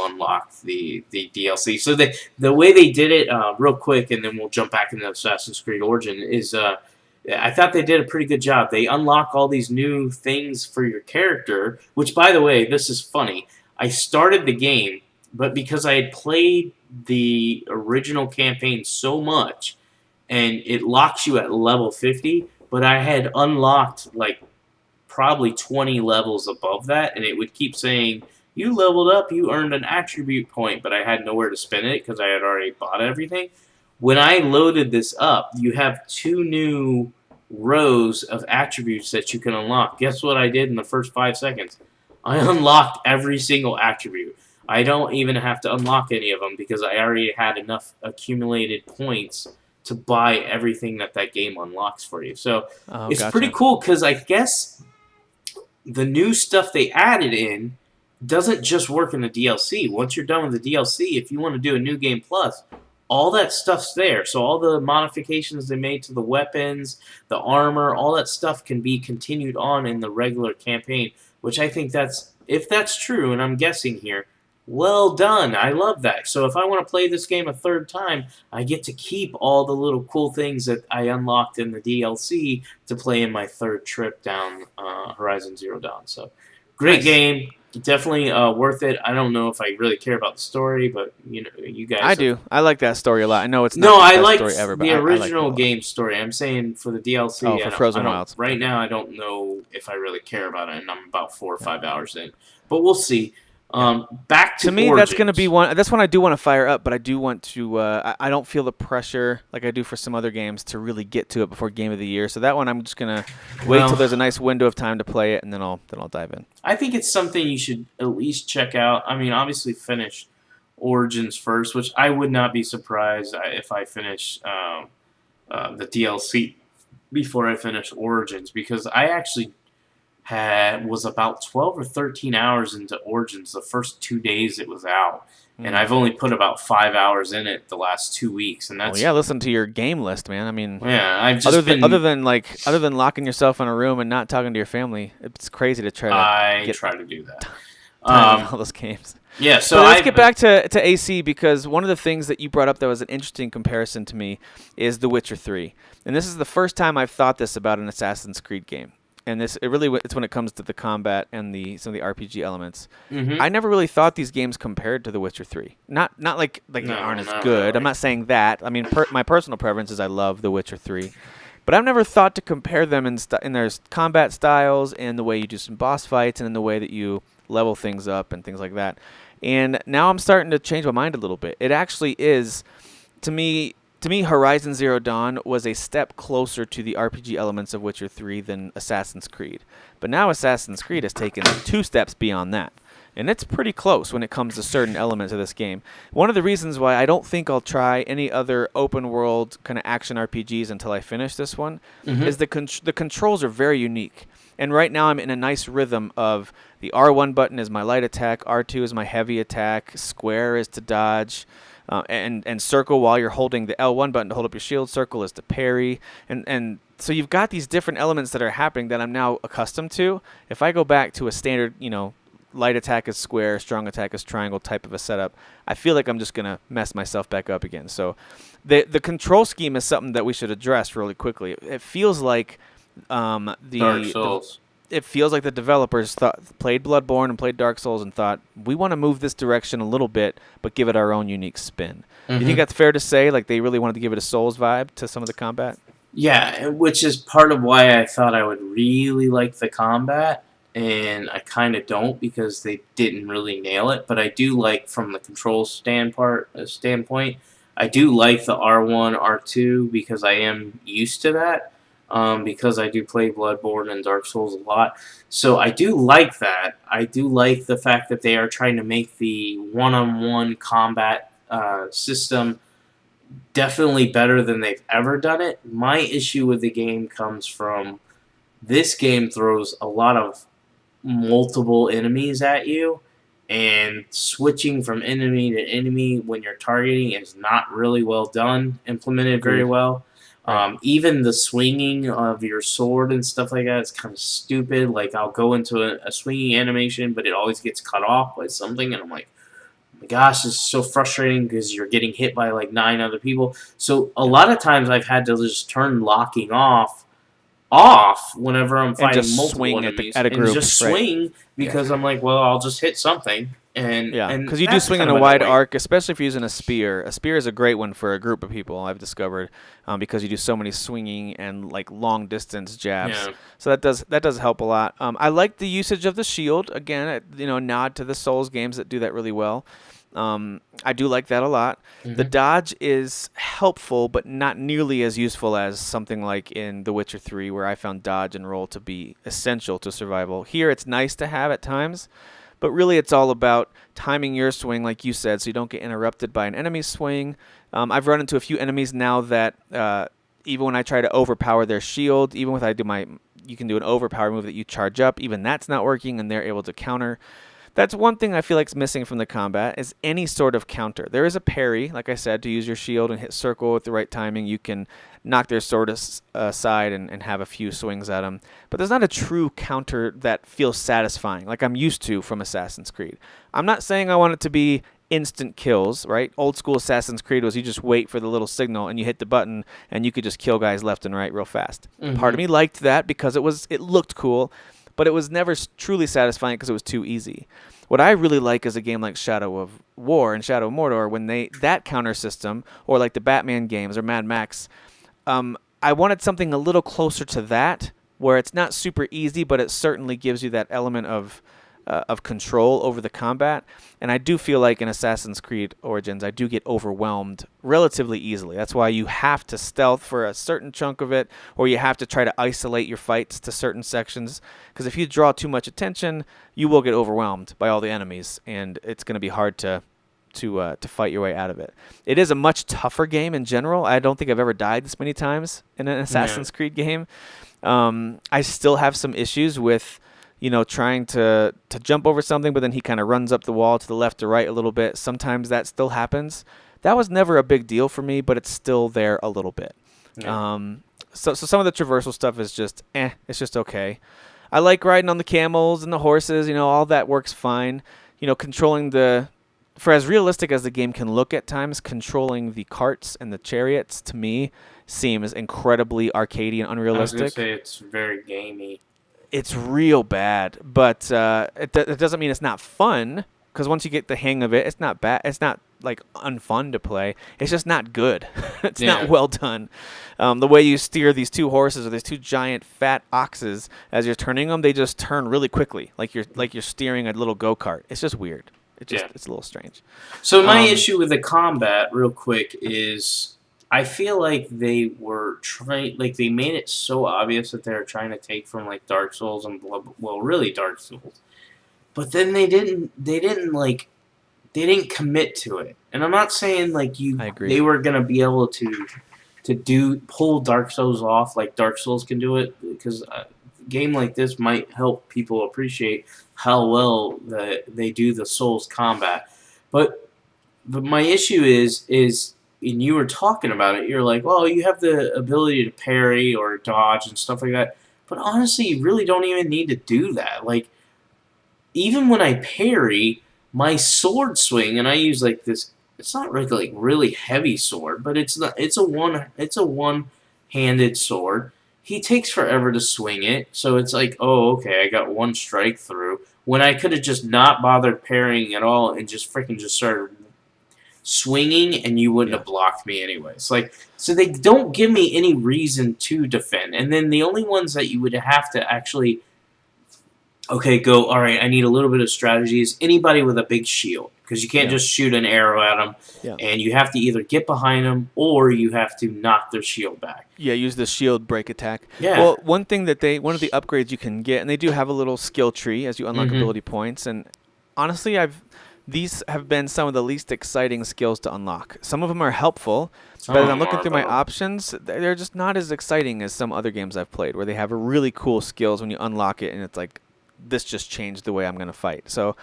Speaker 6: unlock the DLC. So the way they did it, real quick, and then we'll jump back into Assassin's Creed Origin, is I thought they did a pretty good job. They unlock all these new things for your character, which, by the way, this is funny. I started the game, but because I had played the original campaign so much, and it locks you at level 50, but I had unlocked, like, probably 20 levels above that, and it would keep saying, you leveled up, you earned an attribute point, but I had nowhere to spend it because I had already bought everything. When I loaded this up, you have 2 new rows of attributes that you can unlock. Guess what I did in the first 5 seconds? I unlocked every single attribute. I don't even have to unlock any of them because I already had enough accumulated points to buy everything that game unlocks for you. So it's pretty cool because I guess the new stuff they added in doesn't just work in the DLC. Once you're done with the DLC, if you want to do a New Game Plus, all that stuff's there. So all the modifications they made to the weapons, the armor, all that stuff can be continued on in the regular campaign, which I think if that's true, and I'm guessing here, well done. I love that. So if I want to play this game a third time, I get to keep all the little cool things that I unlocked in the DLC to play in my third trip down Horizon Zero Dawn. So great game. Definitely worth it. I don't know if I really care about the story, but you guys.
Speaker 5: I do. I like that story a lot. I know it's not
Speaker 6: the
Speaker 5: best
Speaker 6: like
Speaker 5: story ever, but
Speaker 6: the original
Speaker 5: I like
Speaker 6: game story. I'm saying for the DLC.
Speaker 5: Oh, for Frozen Wilds.
Speaker 6: Right now, I don't know if I really care about it, and I'm about 4 or 5 hours in. But we'll see. Back to
Speaker 5: me,
Speaker 6: Origins.
Speaker 5: that's going to be one. That's one I do want to fire up, but I do want to. I don't feel the pressure like I do for some other games to really get to it before Game of the Year. So that one, I'm just gonna wait till there's a nice window of time to play it, and then I'll dive in.
Speaker 6: I think it's something you should at least check out. I mean, obviously finish Origins first, which I would not be surprised if I finish the DLC before I finish Origins, because I actually was about 12 or 13 hours into Origins the first 2 days it was out. And I've only put about 5 hours in it the last 2 weeks, and that's
Speaker 5: listen to your game list, man. I mean,
Speaker 6: I've just
Speaker 5: other than locking yourself in a room and not talking to your family, it's crazy to try to
Speaker 6: try to do that.
Speaker 5: All those games.
Speaker 6: Yeah, so
Speaker 5: but let's get back to AC, because one of the things that you brought up that was an interesting comparison to me is The Witcher 3. And this is the first time I've thought this about an Assassin's Creed game. And it's when it comes to the combat and some of the RPG elements. I never really thought these games compared to The Witcher 3. Not like they aren't as good. Really. I'm not saying that. I mean, my personal preference is I love The Witcher 3. But I've never thought to compare them in their combat styles and the way you do some boss fights and in the way that you level things up and things like that. And now I'm starting to change my mind a little bit. It actually is, to me, to me, Horizon Zero Dawn was a step closer to the RPG elements of Witcher 3 than Assassin's Creed. But now Assassin's Creed has taken 2 steps beyond that. And it's pretty close when it comes to certain elements of this game. One of the reasons why I don't think I'll try any other open world kind of action RPGs until I finish this one is the controls are very unique. And right now I'm in a nice rhythm of the R1 button is my light attack, R2 is my heavy attack, square is to dodge, and circle while you're holding the L1 button to hold up your shield, circle is to parry. And so you've got these different elements that are happening that I'm now accustomed to. If I go back to a standard, light attack is square, strong attack is triangle type of a setup, I feel like I'm just going to mess myself back up again. So the control scheme is something that we should address really quickly. It feels like
Speaker 6: Dark Souls.
Speaker 5: It feels like the developers played Bloodborne and played Dark Souls and thought, we want to move this direction a little bit, but give it our own unique spin. You think that's fair to say? Like they really wanted to give it a Souls vibe to some of the combat?
Speaker 6: Yeah, which is part of why I thought I would really like the combat. And I kind of don't because they didn't really nail it. But I do like, from the control standpoint, I do like the R1, R2 because I am used to that. Because I do play Bloodborne and Dark Souls a lot. So I do like that. I do like the fact that they are trying to make the one-on-one combat system definitely better than they've ever done it. My issue with the game comes from this game throws a lot of multiple enemies at you, and switching from enemy to enemy when you're targeting is not really well done, implemented very well. Even the swinging of your sword and stuff like that is kind of stupid. Like, I'll go into a swinging animation, but it always gets cut off by something, and I'm like, oh my gosh, this is so frustrating because you're getting hit by like 9 other people. So a lot of times I've had to just turn locking off whenever I'm fighting multiple enemies,
Speaker 5: at a group,
Speaker 6: and just swing because I'm like, well, I'll just hit something. And
Speaker 5: because you do swing in a wide arc, especially if you're using a spear. A spear is a great one for a group of people, I've discovered, because you do so many swinging and like long distance jabs. Yeah. So that does help a lot. I like the usage of the shield. Again, nod to the Souls games that do that really well. I do like that a lot. The dodge is helpful, but not nearly as useful as something like in The Witcher 3, where I found dodge and roll to be essential to survival. Here, it's nice to have at times, but really it's all about timing your swing, like you said, so you don't get interrupted by an enemy's swing. I've run into a few enemies now that even when I try to overpower their shield, even when you can do an overpower move that you charge up, even that's not working, and they're able to counter. That's one thing I feel like is missing from the combat, is any sort of counter. There is a parry, like I said, to use your shield and hit circle with the right timing. You can knock their sword aside and have a few swings at them. But there's not a true counter that feels satisfying, like I'm used to from Assassin's Creed. I'm not saying I want it to be instant kills, right? Old school Assassin's Creed was you just wait for the little signal and you hit the button and you could just kill guys left and right real fast. Part of me liked that because it looked cool, but it was never truly satisfying because it was too easy. What I really like is a game like Shadow of War and Shadow of Mordor, when that counter system, or like the Batman games or Mad Max, I wanted something a little closer to that, where it's not super easy, but it certainly gives you that element of control over the combat. And I do feel like in Assassin's Creed Origins, I do get overwhelmed relatively easily. That's why you have to stealth for a certain chunk of it, or you have to try to isolate your fights to certain sections. Because if you draw too much attention, you will get overwhelmed by all the enemies, and it's going to be hard to fight your way out of it. It is a much tougher game in general. I don't think I've ever died this many times in an Assassin's Creed game. I still have some issues with trying to jump over something, but then he kind of runs up the wall to the left or right a little bit. Sometimes that still happens. That was never a big deal for me, but it's still there a little bit. Yeah. So some of the traversal stuff is just, it's just okay. I like riding on the camels and the horses, all that works fine. Controlling for as realistic as the game can look at times, controlling the carts and the chariots, to me, seems incredibly arcadey and unrealistic. I was
Speaker 6: going to say it's very gamey.
Speaker 5: It's real bad, but it doesn't mean it's not fun, because once you get the hang of it, it's not bad. It's not like unfun to play. It's just not good. It's not well done. The way you steer these 2 horses or these 2 giant fat oxes as you're turning them, they just turn really quickly, like you're steering a little go-kart. It's just weird. It's a little strange.
Speaker 6: So my issue with the combat, real quick, is I feel like they were trying, like they made it so obvious that they were trying to take from like Dark Souls and well, really Dark Souls, but then they didn't commit to it. And I'm not saying like
Speaker 5: I agree.
Speaker 6: they were gonna be able to pull Dark Souls off like Dark Souls can do it, because a game like this might help people appreciate how well they do the Souls combat. But my issue is and you were talking about it, you're like, well, you have the ability to parry or dodge and stuff like that. But honestly, you really don't even need to do that. Like, even when I parry, my sword swing, and I use like this, it's not like really heavy sword, but it's a one-handed sword. He takes forever to swing it, so it's like, oh, okay, I got one strike through. When I could have just not bothered parrying at all and just freaking just started swinging, and you wouldn't have blocked me anyways. Like, so they don't give me any reason to defend. And then the only ones that you would have to actually, okay, go, all right, I need a little bit of strategy, is anybody with a big shield. Because you can't just shoot an arrow at them, and you have to either get behind them or you have to knock their shield back.
Speaker 5: Yeah, use the shield break attack.
Speaker 6: Yeah.
Speaker 5: Well, one of the upgrades you can get, and they do have a little skill tree as you unlock ability points, and honestly, these have been some of the least exciting skills to unlock. Some of them are helpful, but as I'm looking through my options, they're just not as exciting as some other games I've played, where they have really cool skills when you unlock it, and it's like, this just changed the way I'm going to fight. So,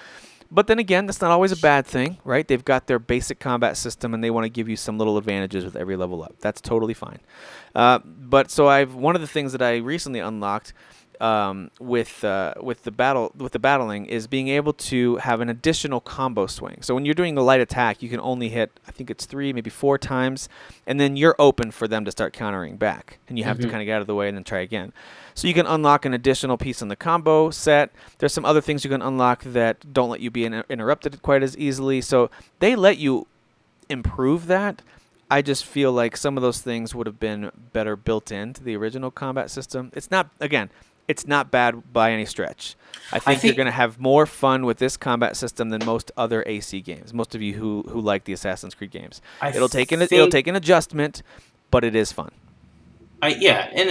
Speaker 5: but then again, that's not always a bad thing, right? They've got their basic combat system, and they want to give you some little advantages with every level up. That's totally fine. But so one of the things that I recently unlocked with the battling is being able to have an additional combo swing. So when you're doing a light attack, you can only hit, I think it's 3, maybe 4 times, and then you're open for them to start countering back, and you have to kind of get out of the way and then try again. So you can unlock an additional piece in the combo set. There's some other things you can unlock that don't let you be interrupted quite as easily. So they let you improve that. I just feel like some of those things would have been better built into the original combat system. It's not bad by any stretch. I think you're going to have more fun with this combat system than most other AC games. Most of you who like the Assassin's Creed games. It'll take an adjustment, but it is fun.
Speaker 6: And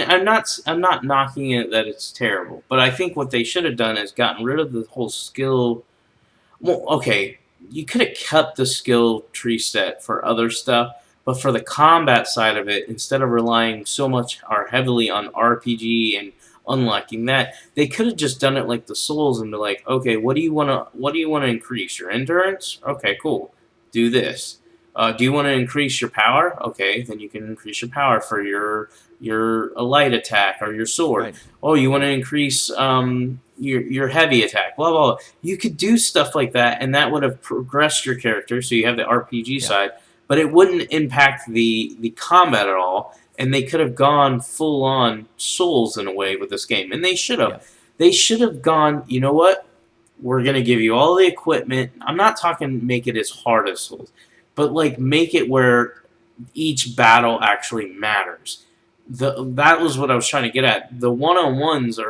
Speaker 6: I'm not knocking it that it's terrible, but I think what they should have done is gotten rid of the whole skill. Well, okay, you could have kept the skill tree set for other stuff, but for the combat side of it, instead of relying so much or heavily on RPG and unlocking that, they could have just done it like the Souls and be like, okay, what do you want to increase? Your endurance? Okay, cool. Do this. Do you want to increase your power? Okay, then you can increase your power for your light attack or your sword. Right. Oh, you want to increase your heavy attack, blah, blah, blah. You could do stuff like that, and that would have progressed your character, so you have the RPG side, but it wouldn't impact the combat at all, and they could have gone full-on Souls in a way with this game, and they should have. Yeah. They should have gone, you know what? We're going to give you all the equipment. I'm not talking make it as hard as Souls, but like make it where each battle actually matters. That was what I was trying to get at. The one-on-ones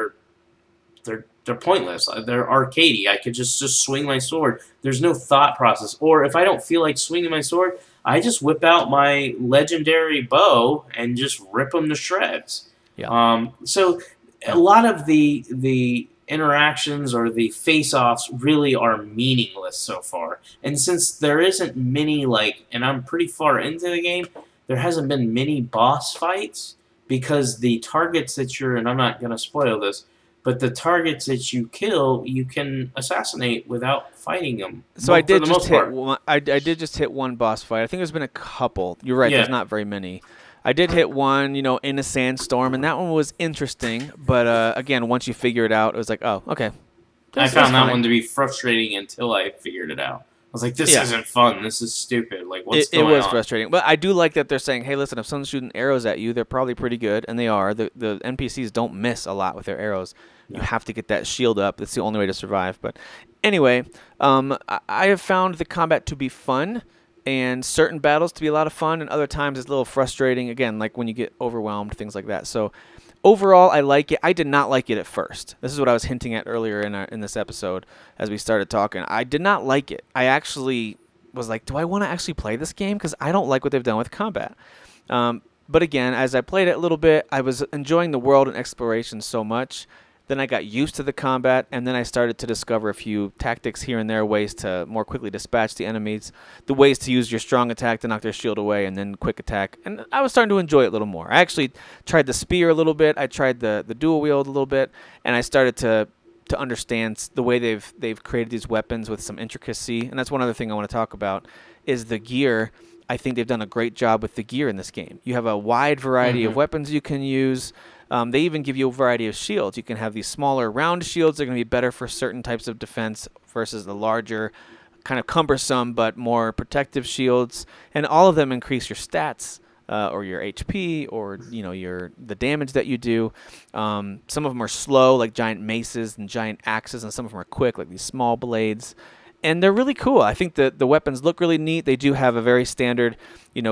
Speaker 6: they're pointless. They're arcadey. I could just swing my sword. There's no thought process. Or if I don't feel like swinging my sword, I just whip out my legendary bow and just rip them to shreds. Yeah. So a lot of the interactions or the face-offs really are meaningless so far. And since there isn't many, and I'm pretty far into the game, there hasn't been many boss fights because the targets that and I'm not going to spoil this, but the targets that you kill, you can assassinate without fighting them.
Speaker 5: So I did just hit one. I did just hit one boss fight. I think there's been a couple. You're right. Yeah. There's not very many. I did hit one, in a sandstorm, and that one was interesting. But again, once you figure it out, it was like, oh, okay.
Speaker 6: I found that one to be frustrating until I figured it out. I was like, this isn't fun. This is stupid. Like, what's going on? It was
Speaker 5: frustrating. But I do like that they're saying, hey, listen, if someone's shooting arrows at you, they're probably pretty good, and they are. The NPCs don't miss a lot with their arrows. You have to get that shield up. That's the only way to survive. But anyway, I have found the combat to be fun and certain battles to be a lot of fun, and other times it's a little frustrating, again, like when you get overwhelmed, things like that. So overall, I like it. I did not like it at first. This is what I was hinting at earlier in this episode as we started talking. I did not like it. I actually was like, do I want to actually play this game? Because I don't like what they've done with combat. But again, as I played it a little bit, I was enjoying the world and exploration so much. Then I got used to the combat, and then I started to discover a few tactics here and there, ways to more quickly dispatch the enemies, the ways to use your strong attack to knock their shield away, and then quick attack. And I was starting to enjoy it a little more. I actually tried the spear a little bit. I tried the dual wield a little bit, and I started to understand the way they've created these weapons with some intricacy. And that's one other thing I want to talk about is the gear. I think they've done a great job with the gear in this game. You have a wide variety of weapons you can use. They even give you a variety of shields. You can have these smaller round shields. They're going to be better for certain types of defense versus the larger, kind of cumbersome but more protective shields. And all of them increase your stats or your HP or the damage that you do. Some of them are slow, like giant maces and giant axes, and some of them are quick, like these small blades. And they're really cool. I think that the weapons look really neat. They do have a very standard,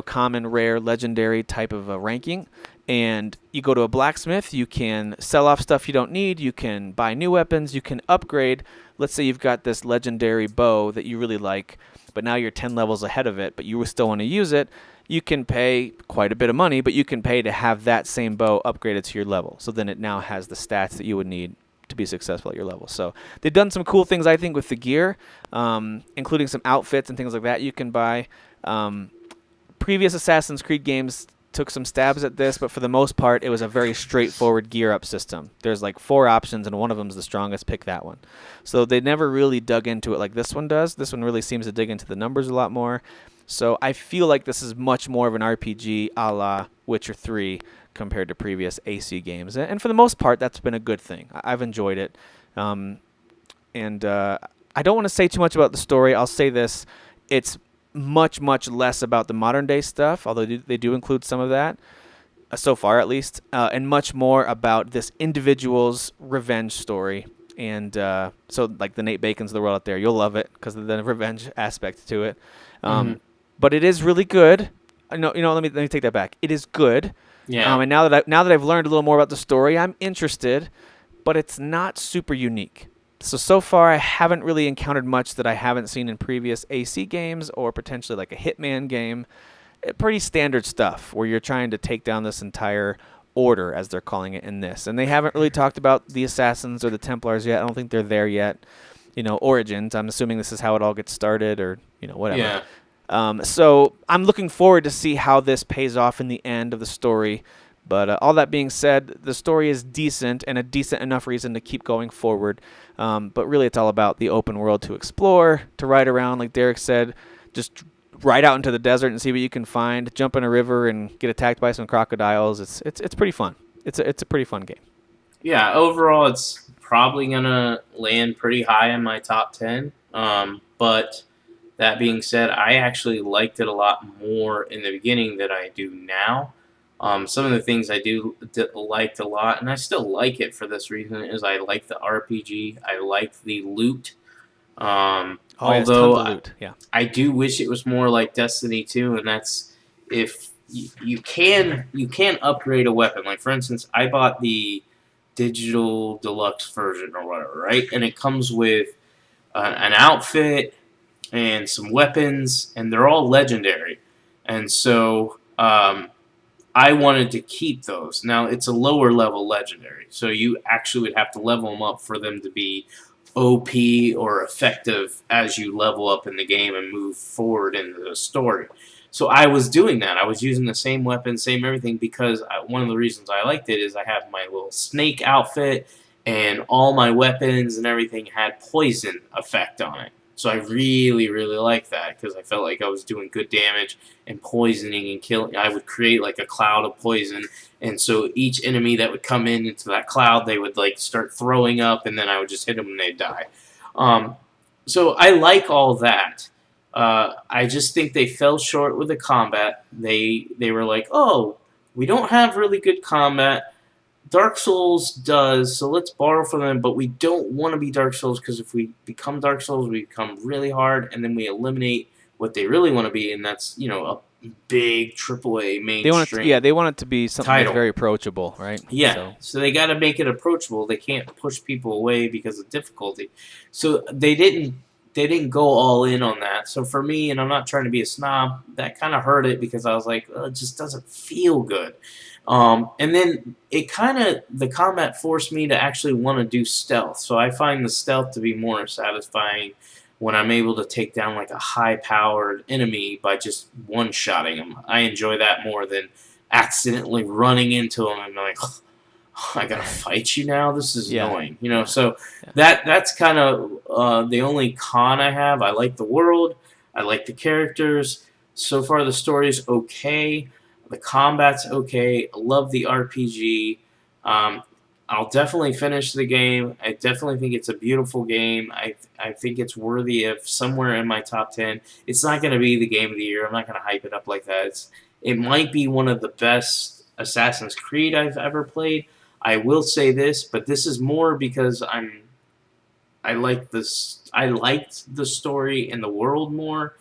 Speaker 5: common, rare, legendary type of a ranking. And you go to a blacksmith, you can sell off stuff you don't need, you can buy new weapons, you can upgrade. Let's say you've got this legendary bow that you really like, but now you're 10 levels ahead of it, but you still want to use it. You can pay quite a bit of money, but you can pay to have that same bow upgraded to your level. So then it now has the stats that you would need to be successful at your level. So they've done some cool things, I think, with the gear, including some outfits and things like that you can buy. Previous Assassin's Creed games took some stabs at this, but for the most part, it was a very straightforward gear-up system. There's like 4 options, and one of them's the strongest. Pick that one. So they never really dug into it like this one does. This one really seems to dig into the numbers a lot more. So I feel like this is much more of an RPG a la Witcher 3 compared to previous AC games. And for the most part, that's been a good thing. I've enjoyed it. I don't want to say too much about the story. I'll say this. It's much, much less about the modern day stuff, although they do include some of that, so far at least, and much more about this individual's revenge story. And so like the Nate Bacons of the world out there, you'll love it because of the revenge aspect to it. But it is really good. No, let me take that back. It is good.
Speaker 6: Yeah.
Speaker 5: And now that I've learned a little more about the story, I'm interested, but it's not super unique. So far, I haven't really encountered much that I haven't seen in previous AC games or potentially like a Hitman game. Pretty standard stuff where you're trying to take down this entire order, as they're calling it in this. And they haven't really talked about the Assassins or the Templars yet. I don't think they're there yet. Origins. I'm assuming this is how it all gets started or, whatever.
Speaker 6: Yeah.
Speaker 5: So I'm looking forward to see how this pays off in the end of the story. But all that being said, the story is decent and a decent enough reason to keep going forward. But really, it's all about the open world to explore, to ride around, like Derek said, just ride out into the desert and see what you can find, jump in a river and get attacked by some crocodiles. It's pretty fun. It's a pretty fun game.
Speaker 6: Yeah, overall, it's probably going to land pretty high in my top 10. But that being said, I actually liked it a lot more in the beginning than I do now. Some of the things I liked a lot, and I still like it for this reason, is I like the RPG. I like the loot. Although
Speaker 5: tons of loot. Yeah.
Speaker 6: I do wish it was more like Destiny 2, and that's if you can upgrade a weapon. Like, for instance, I bought the digital deluxe version or whatever, right? And it comes with an outfit and some weapons, and they're all legendary. And so I wanted to keep those. Now, it's a lower level legendary, so you actually would have to level them up for them to be OP or effective as you level up in the game and move forward into the story. So I was doing that. I was using the same weapon, same everything, because one of the reasons I liked it is I have my little snake outfit, and all my weapons and everything had poison effect on it. So I really, really liked that because I felt like I was doing good damage and poisoning and killing. I would create like a cloud of poison, and so each enemy that would come into that cloud, they would like start throwing up, and then I would just hit them and they'd die. So I like all that. I just think they fell short with the combat. They were like, oh, we don't have really good combat. Dark Souls does, so let's borrow from them, but we don't want to be Dark Souls because if we become Dark Souls, we become really hard, and then we eliminate what they really want to be, and that's, a big AAA mainstream.
Speaker 5: They want it to be something that's very approachable, right?
Speaker 6: Yeah, so they got to make it approachable. They can't push people away because of difficulty. So they didn't didn't go all in on that. So for me, and I'm not trying to be a snob, that kind of hurt it because I was like, oh, it just doesn't feel good. And then the combat forced me to actually want to do stealth. So I find the stealth to be more satisfying when I'm able to take down like a high-powered enemy by just one-shotting them. I enjoy that more than accidentally running into them and like, oh, I gotta fight you now. This is annoying, you know. So that's kind of the only con I have. I like the world. I like the characters. So far, the story's okay. The combat's okay. I love the RPG. I'll definitely finish the game. I definitely think it's a beautiful game. I think it's worthy of somewhere in my top 10. It's not going to be the game of the year. I'm not going to hype it up like that. It might be one of the best Assassin's Creed I've ever played. I will say this, but this is more because I liked the story and the world more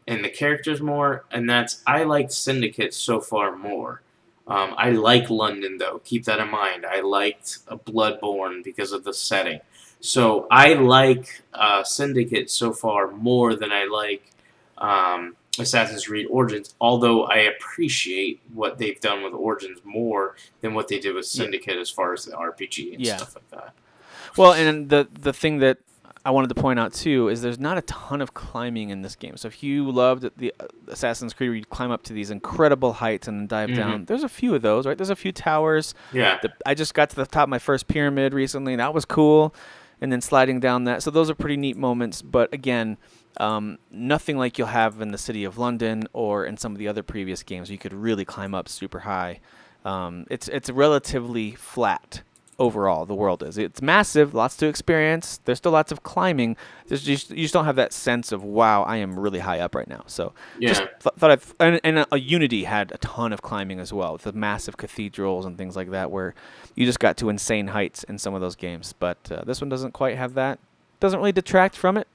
Speaker 6: and the characters more, and I liked Syndicate so far more. I like London, though. Keep that in mind. I liked Bloodborne because of the setting. So I like Syndicate so far more than I like Assassin's Creed Origins, although I appreciate what they've done with Origins more than what they did with Syndicate as far as the RPG and stuff like that.
Speaker 5: Well, and the thing that I wanted to point out, too, is there's not a ton of climbing in this game. So if you loved the Assassin's Creed where you climb up to these incredible heights and then dive down, there's a few of those, right? There's a few towers.
Speaker 6: Yeah.
Speaker 5: I just got to the top of my first pyramid recently, and that was cool. And then sliding down that. So those are pretty neat moments. But, again, nothing like you'll have in the City of London or in some of the other previous games where you could really climb up super high. It's relatively flat overall. The world is. It's massive, lots to experience. There's still lots of climbing. You just don't have that sense of, wow, I am really high up right now. So just thought and Unity had a ton of climbing as well with the massive cathedrals and things like that where you just got to insane heights in some of those games. But this one doesn't quite have that. Doesn't really detract from it.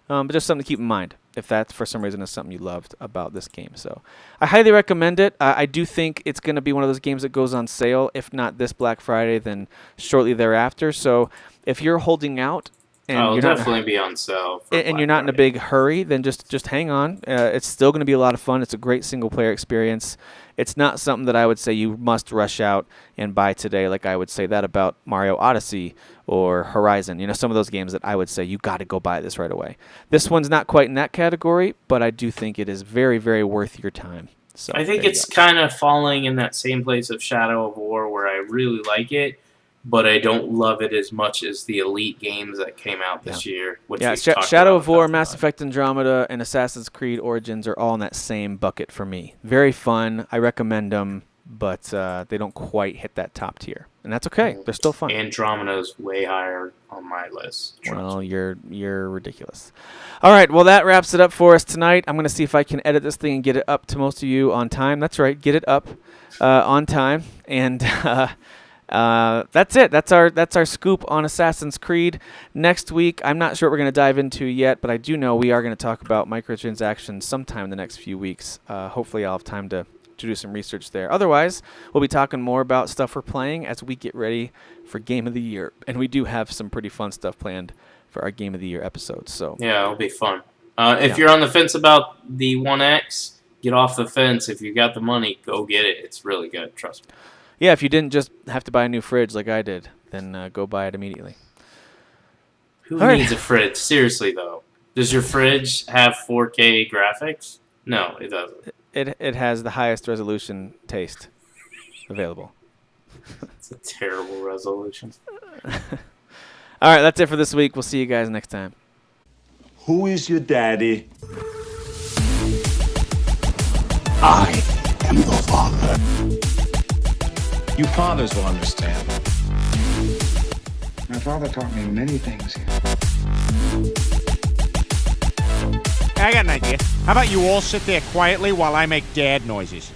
Speaker 5: But just something to keep in mind if that, for some reason, is something you loved about this game. So I highly recommend it. I do think it's going to be one of those games that goes on sale, if not this Black Friday, then shortly thereafter. So if you're holding out and
Speaker 6: It'll
Speaker 5: you're
Speaker 6: definitely be on sale.
Speaker 5: and you're not in a big hurry, then just hang on. It's still going to be a lot of fun. It's a great single-player experience. It's not something that I would say you must rush out and buy today, like I would say that about Mario Odyssey or Horizon. You know, some of those games that I would say you got to go buy this right away. This one's not quite in that category, but I do think it is very, very worth your time. So
Speaker 6: I think it's kind of falling in that same place of Shadow of War where I really like it, but I don't love it as much as the Elite games that came out this year. Which
Speaker 5: Shadow of War, Mass Effect Andromeda, and Assassin's Creed Origins are all in that same bucket for me. Very fun. I recommend them, but they don't quite hit that top tier. And that's okay. They're still fun.
Speaker 6: Andromeda's way higher on my list.
Speaker 5: Well, you're ridiculous. All right, well, that wraps it up for us tonight. I'm going to see if I can edit this thing and get it up to most of you on time. That's right, get it up on time. And that's it. That's our scoop on Assassin's Creed. Next week, I'm not sure what we're going to dive into yet, but I do know we are going to talk about microtransactions sometime in the next few weeks. Hopefully, I'll have time to do some research there. Otherwise, we'll be talking more about stuff we're playing as we get ready for Game of the Year. And we do have some pretty fun stuff planned for our Game of the Year episodes. So
Speaker 6: yeah, it'll be fun. If you're on the fence about the 1X, get off the fence. If you got the money, go get it. It's really good. Trust me.
Speaker 5: Yeah, if you didn't just have to buy a new fridge like I did, then go buy it immediately.
Speaker 6: Who needs a fridge? Seriously, though. Does your fridge have 4K graphics? No, it doesn't.
Speaker 5: It has the highest resolution taste available.
Speaker 6: It's a terrible resolution.
Speaker 5: All right, that's it for this week. We'll see you guys next time.
Speaker 1: Who is your daddy? I am the father.
Speaker 2: You fathers will understand.
Speaker 3: My father taught me many things.
Speaker 4: I got an idea. How about you all sit there quietly while I make dad noises?